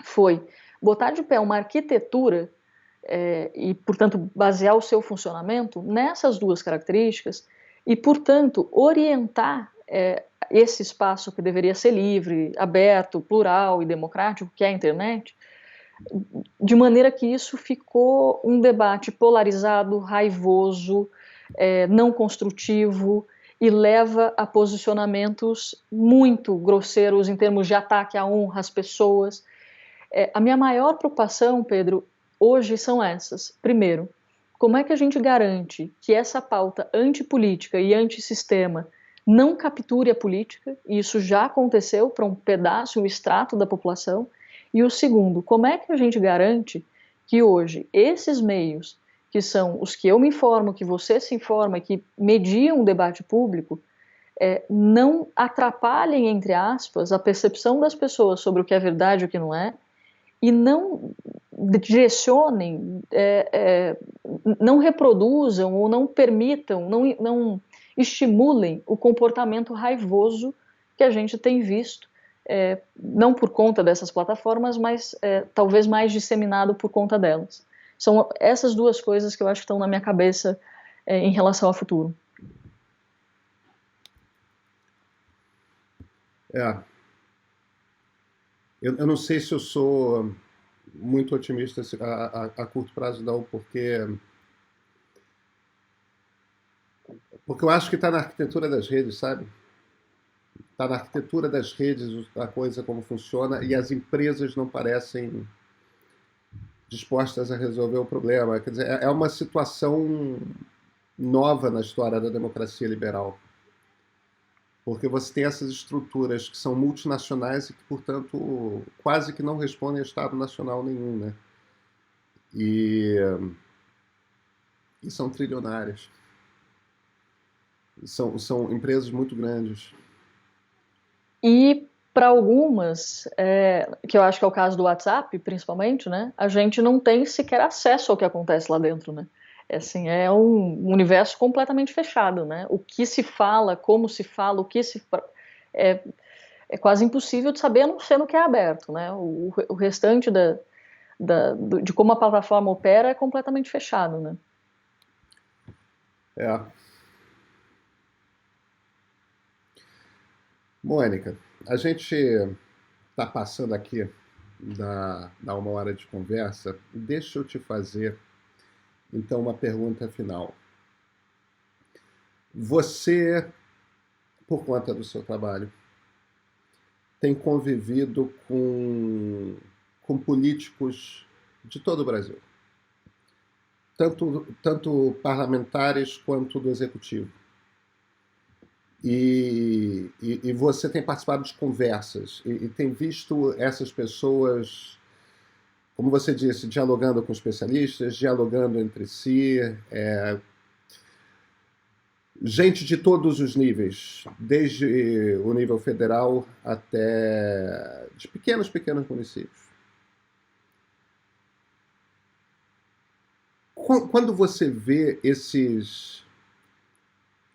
foi botar de pé uma arquitetura e, portanto, basear o seu funcionamento nessas duas características e, portanto, orientar esse espaço que deveria ser livre, aberto, plural e democrático, que é a internet, de maneira que isso ficou um debate polarizado, raivoso, não construtivo e leva a posicionamentos muito grosseiros em termos de ataque à honra, às pessoas. A minha maior preocupação, Pedro, hoje são essas. Primeiro, como é que a gente garante que essa pauta antipolítica e antissistema não capture a política? E isso já aconteceu para um pedaço, um extrato da população. E o segundo, como é que a gente garante que hoje esses meios, que são os que eu me informo, que você se informa, que mediam o debate público, não atrapalhem, entre aspas, a percepção das pessoas sobre o que é verdade e o que não é, e não direcionem, não reproduzam ou não permitam, não estimulem o comportamento raivoso que a gente tem visto, não por conta dessas plataformas, mas talvez mais disseminado por conta delas. São essas duas coisas que eu acho que estão na minha cabeça em relação ao futuro. Eu não sei se eu sou muito otimista a curto prazo, não, porque eu acho que está na arquitetura das redes, sabe? Está na arquitetura das redes a coisa como funciona, e as empresas não parecem dispostas a resolver o problema. Quer dizer, é uma situação nova na história da democracia liberal. Porque você tem essas estruturas que são multinacionais e que, portanto, quase que não respondem a Estado nacional nenhum, né? E são trilionárias. São empresas muito grandes. E para algumas, que eu acho que é o caso do WhatsApp, principalmente, né, a gente não tem sequer acesso ao que acontece lá dentro, né? Assim, é um universo completamente fechado, né? O que se fala, como se fala, é, é quase impossível de saber, a não ser no que é aberto, né? O restante de como a plataforma opera é completamente fechado, né? Mônica, a gente está passando aqui da 1 hora de conversa. Deixa eu te fazer, então, uma pergunta final. Você, por conta do seu trabalho, tem convivido com políticos de todo o Brasil, tanto parlamentares quanto do executivo. E você tem participado de conversas e tem visto essas pessoas, como você disse, dialogando com especialistas, dialogando entre si, gente de todos os níveis, desde o nível federal até de pequenos municípios. Quando você vê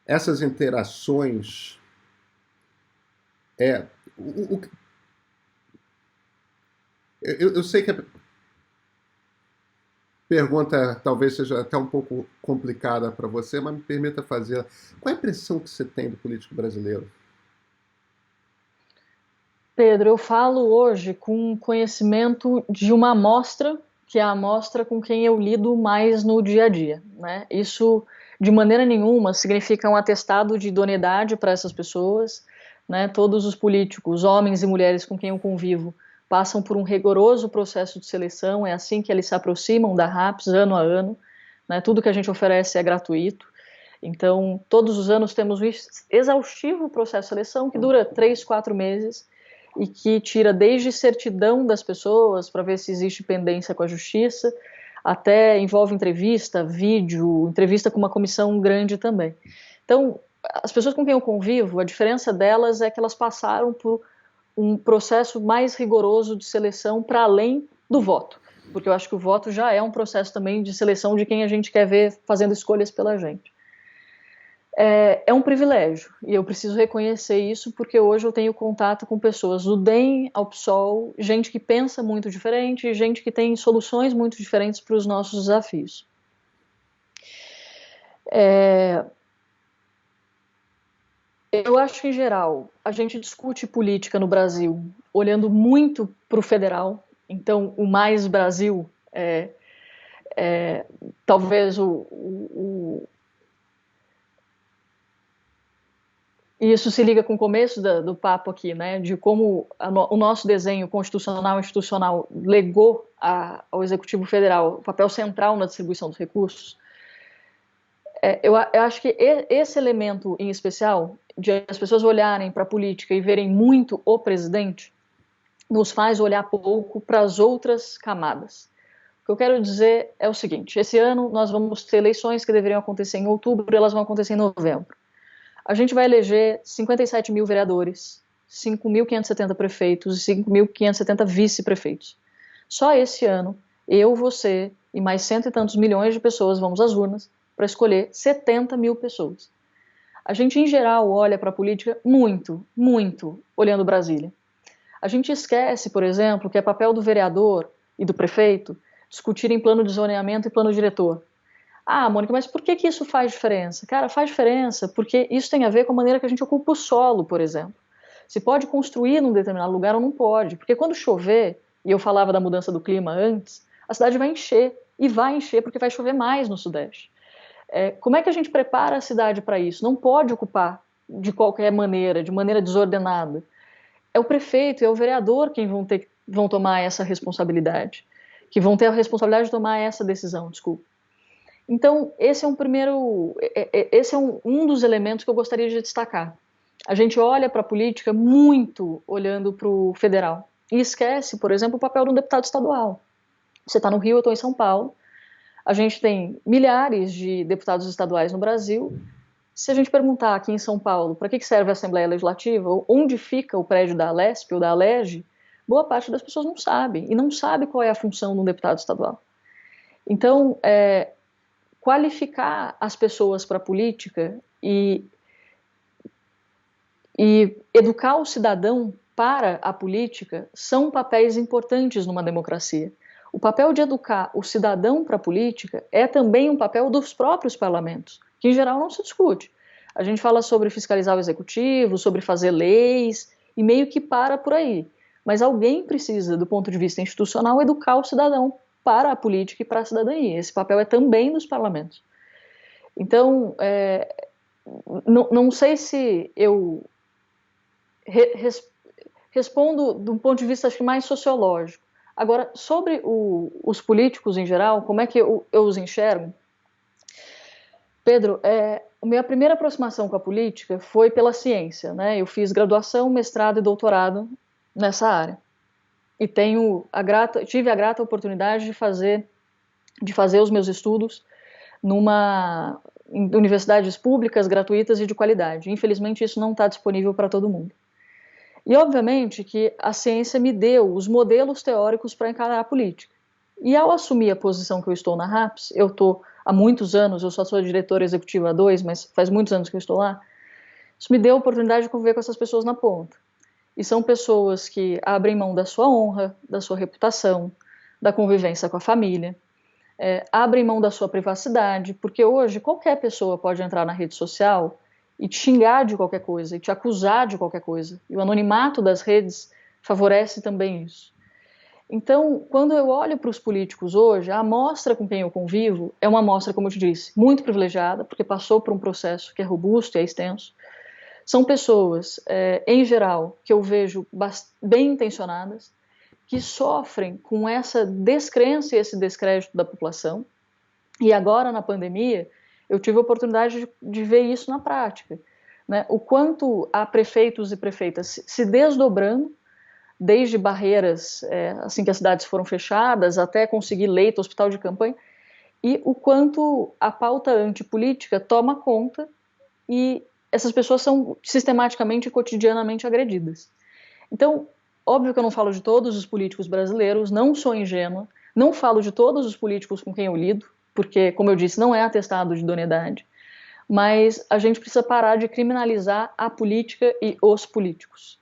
essas interações, eu sei que a pergunta talvez seja até um pouco complicada para você, mas me permita fazer. Qual é a impressão que você tem do político brasileiro? Pedro, eu falo hoje com conhecimento de uma amostra, que é a amostra com quem eu lido mais no dia a dia, né? Isso, de maneira nenhuma, significa um atestado de idoneidade para essas pessoas, né? Todos os políticos, homens e mulheres com quem eu convivo, passam por um rigoroso processo de seleção, é assim que eles se aproximam da RAPS ano a ano, né? Tudo que a gente oferece é gratuito. Então, todos os anos temos um exaustivo processo de seleção que dura 3, 4 meses e que tira desde certidão das pessoas para ver se existe pendência com a justiça, até envolve entrevista, vídeo, entrevista com uma comissão grande também. Então, as pessoas com quem eu convivo, a diferença delas é que elas passaram por um processo mais rigoroso de seleção para além do voto, porque eu acho que o voto já é um processo também de seleção de quem a gente quer ver fazendo escolhas pela gente. É um privilégio, e eu preciso reconhecer isso, porque hoje eu tenho contato com pessoas do DEM ao PSOL, gente que pensa muito diferente, gente que tem soluções muito diferentes para os nossos desafios. Eu acho que, em geral, a gente discute política no Brasil olhando muito para o federal, então o mais Brasil talvez E isso se liga com o começo do papo aqui, né, de como o nosso desenho constitucional e institucional legou ao Executivo Federal o papel central na distribuição dos recursos. Eu acho que esse elemento em especial, de as pessoas olharem para a política e verem muito o presidente, nos faz olhar pouco para as outras camadas. O que eu quero dizer é o seguinte: esse ano nós vamos ter eleições que deveriam acontecer em outubro, e elas vão acontecer em novembro. A gente vai eleger 57 mil vereadores, 5.570 prefeitos e 5.570 vice-prefeitos. Só esse ano, eu, você e mais cento e tantos milhões de pessoas vamos às urnas para escolher 70 mil pessoas. A gente, em geral, olha para a política muito, muito olhando Brasília. A gente esquece, por exemplo, que é papel do vereador e do prefeito discutirem plano de zoneamento e plano diretor. Ah, Mônica, mas por que isso faz diferença? Cara, faz diferença porque isso tem a ver com a maneira que a gente ocupa o solo, por exemplo. Se pode construir num determinado lugar ou não pode. Porque quando chover, e eu falava da mudança do clima antes, a cidade vai encher. E vai encher porque vai chover mais no Sudeste. Como é que a gente prepara a cidade para isso? Não pode ocupar de qualquer maneira, de maneira desordenada. É o prefeito e é o vereador quem vão tomar essa responsabilidade, que vão ter a responsabilidade de tomar essa decisão, desculpa. Então, esse é um dos elementos que eu gostaria de destacar. A gente olha para a política muito olhando para o federal e esquece, por exemplo, o papel de um deputado estadual. Você está no Rio, eu estou em São Paulo. A gente tem milhares de deputados estaduais no Brasil. Se a gente perguntar aqui em São Paulo para que serve a Assembleia Legislativa, ou onde fica o prédio da Alesp ou da Alerj, boa parte das pessoas não sabe, e não sabe qual é a função de um deputado estadual. Então, qualificar as pessoas para a política e educar o cidadão para a política são papéis importantes numa democracia. O papel de educar o cidadão para a política é também um papel dos próprios parlamentos, que em geral não se discute. A gente fala sobre fiscalizar o executivo, sobre fazer leis, e meio que para por aí. Mas alguém precisa, do ponto de vista institucional, educar o cidadão para a política e para a cidadania. Esse papel é também dos parlamentos. Então, não sei se eu respondo de um ponto de vista, acho que mais sociológico. Agora, sobre os políticos em geral, como é que eu os enxergo? Pedro, a minha primeira aproximação com a política foi pela ciência, né? Eu fiz graduação, mestrado e doutorado nessa área. E tive a grata oportunidade de fazer os meus estudos em universidades públicas, gratuitas e de qualidade. Infelizmente, isso não está disponível para todo mundo. E, obviamente, que a ciência me deu os modelos teóricos para encarar a política. E, ao assumir a posição que eu estou na RAPS, eu estou há muitos anos, eu só sou diretora executiva há 2, mas faz muitos anos que eu estou lá, isso me deu a oportunidade de conviver com essas pessoas na ponta. E são pessoas que abrem mão da sua honra, da sua reputação, da convivência com a família, abrem mão da sua privacidade, porque hoje qualquer pessoa pode entrar na rede social e te xingar de qualquer coisa, e te acusar de qualquer coisa. E o anonimato das redes favorece também isso. Então, quando eu olho para os políticos hoje, a amostra com quem eu convivo é uma amostra, como eu te disse, muito privilegiada, porque passou por um processo que é robusto e é extenso. São pessoas, em geral, que eu vejo bem intencionadas, que sofrem com essa descrença e esse descrédito da população. E agora, na pandemia, eu tive a oportunidade de ver isso na prática, né? O quanto há prefeitos e prefeitas se desdobrando, desde barreiras, assim que as cidades foram fechadas, até conseguir leito, hospital de campanha, e o quanto a pauta antipolítica toma conta e essas pessoas são sistematicamente e cotidianamente agredidas. Então, óbvio que eu não falo de todos os políticos brasileiros, não sou ingênua, não falo de todos os políticos com quem eu lido, porque, como eu disse, não é atestado de idoneidade, mas a gente precisa parar de criminalizar a política e os políticos.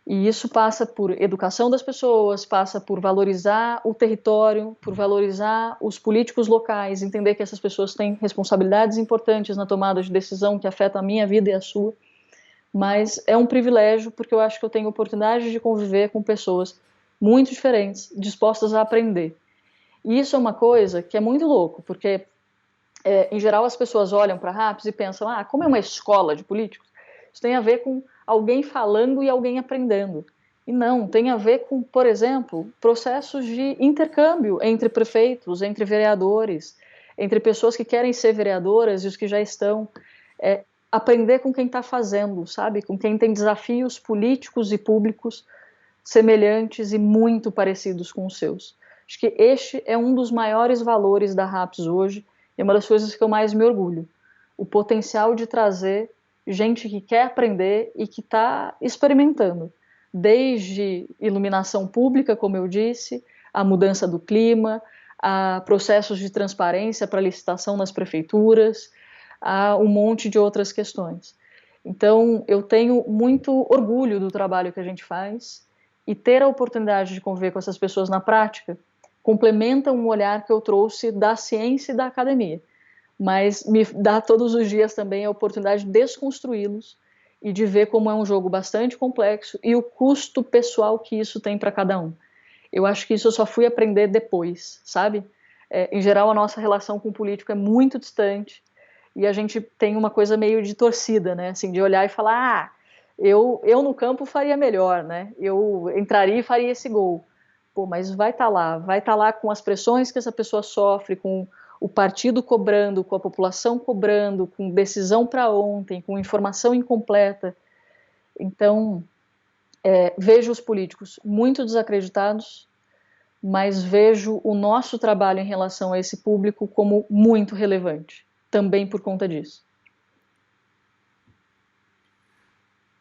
E isso passa por educação das pessoas, passa por valorizar o território, por valorizar os políticos locais, entender que essas pessoas têm responsabilidades importantes na tomada de decisão que afeta a minha vida e a sua. Mas é um privilégio porque eu acho que eu tenho oportunidade de conviver com pessoas muito diferentes, dispostas a aprender. E isso é uma coisa que é muito louco, porque em geral as pessoas olham para a RAPS e pensam, como é uma escola de políticos, Isso tem a ver com alguém falando e alguém aprendendo. E não, tem a ver com, por exemplo, processos de intercâmbio entre prefeitos, entre vereadores, entre pessoas que querem ser vereadoras e os que já estão. Aprender com quem está fazendo, sabe? Com quem tem desafios políticos e públicos semelhantes e muito parecidos com os seus. Acho que este é um dos maiores valores da RAPS hoje e uma das coisas que eu mais me orgulho. O potencial de trazer gente que quer aprender e que está experimentando. Desde iluminação pública, como eu disse, a mudança do clima, a processos de transparência para licitação nas prefeituras, a um monte de outras questões. Então, eu tenho muito orgulho do trabalho que a gente faz e ter a oportunidade de conviver com essas pessoas na prática complementa um olhar que eu trouxe da ciência e da academia, mas me dá todos os dias também a oportunidade de desconstruí-los e de ver como é um jogo bastante complexo e o custo pessoal que isso tem para cada um. Eu acho que isso eu só fui aprender depois, sabe? Em geral, a nossa relação com o político é muito distante e a gente tem uma coisa meio de torcida, né? Assim, de olhar e falar, eu no campo faria melhor, né? Eu entraria e faria esse gol. Pô, mas vai estar lá com as pressões que essa pessoa sofre, com o partido cobrando, com a população cobrando, com decisão para ontem, com informação incompleta. Então, vejo os políticos muito desacreditados, mas vejo o nosso trabalho em relação a esse público como muito relevante, também por conta disso.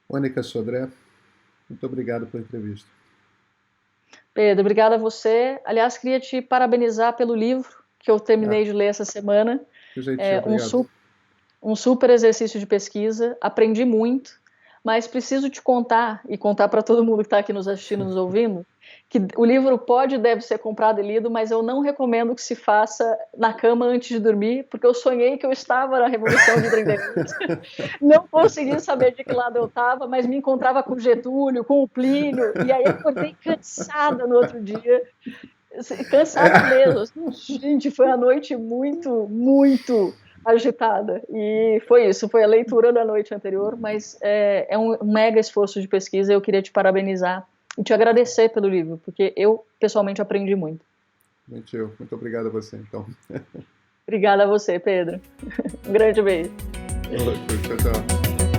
Mônica Sodré, muito obrigado pela entrevista. Pedro, obrigada a você. Aliás, queria te parabenizar pelo livro que eu terminei de ler essa semana. Um super exercício de pesquisa, aprendi muito, mas preciso te contar, e contar para todo mundo que está aqui nos assistindo, nos ouvindo, que o livro pode e deve ser comprado e lido, mas eu não recomendo que se faça na cama antes de dormir, porque eu sonhei que eu estava na Revolução de 32. Não consegui saber de que lado eu estava, mas me encontrava com o Getúlio, com o Plínio, e aí acordei cansada no outro dia, cansada mesmo. Gente, foi uma noite muito, muito agitada, e foi isso, foi a leitura da noite anterior, mas é um mega esforço de pesquisa. Eu queria te parabenizar e te agradecer pelo livro, porque eu pessoalmente aprendi muito. Muito obrigado a você, então. Obrigada a você, Pedro. Um grande beijo. Tchau, tchau.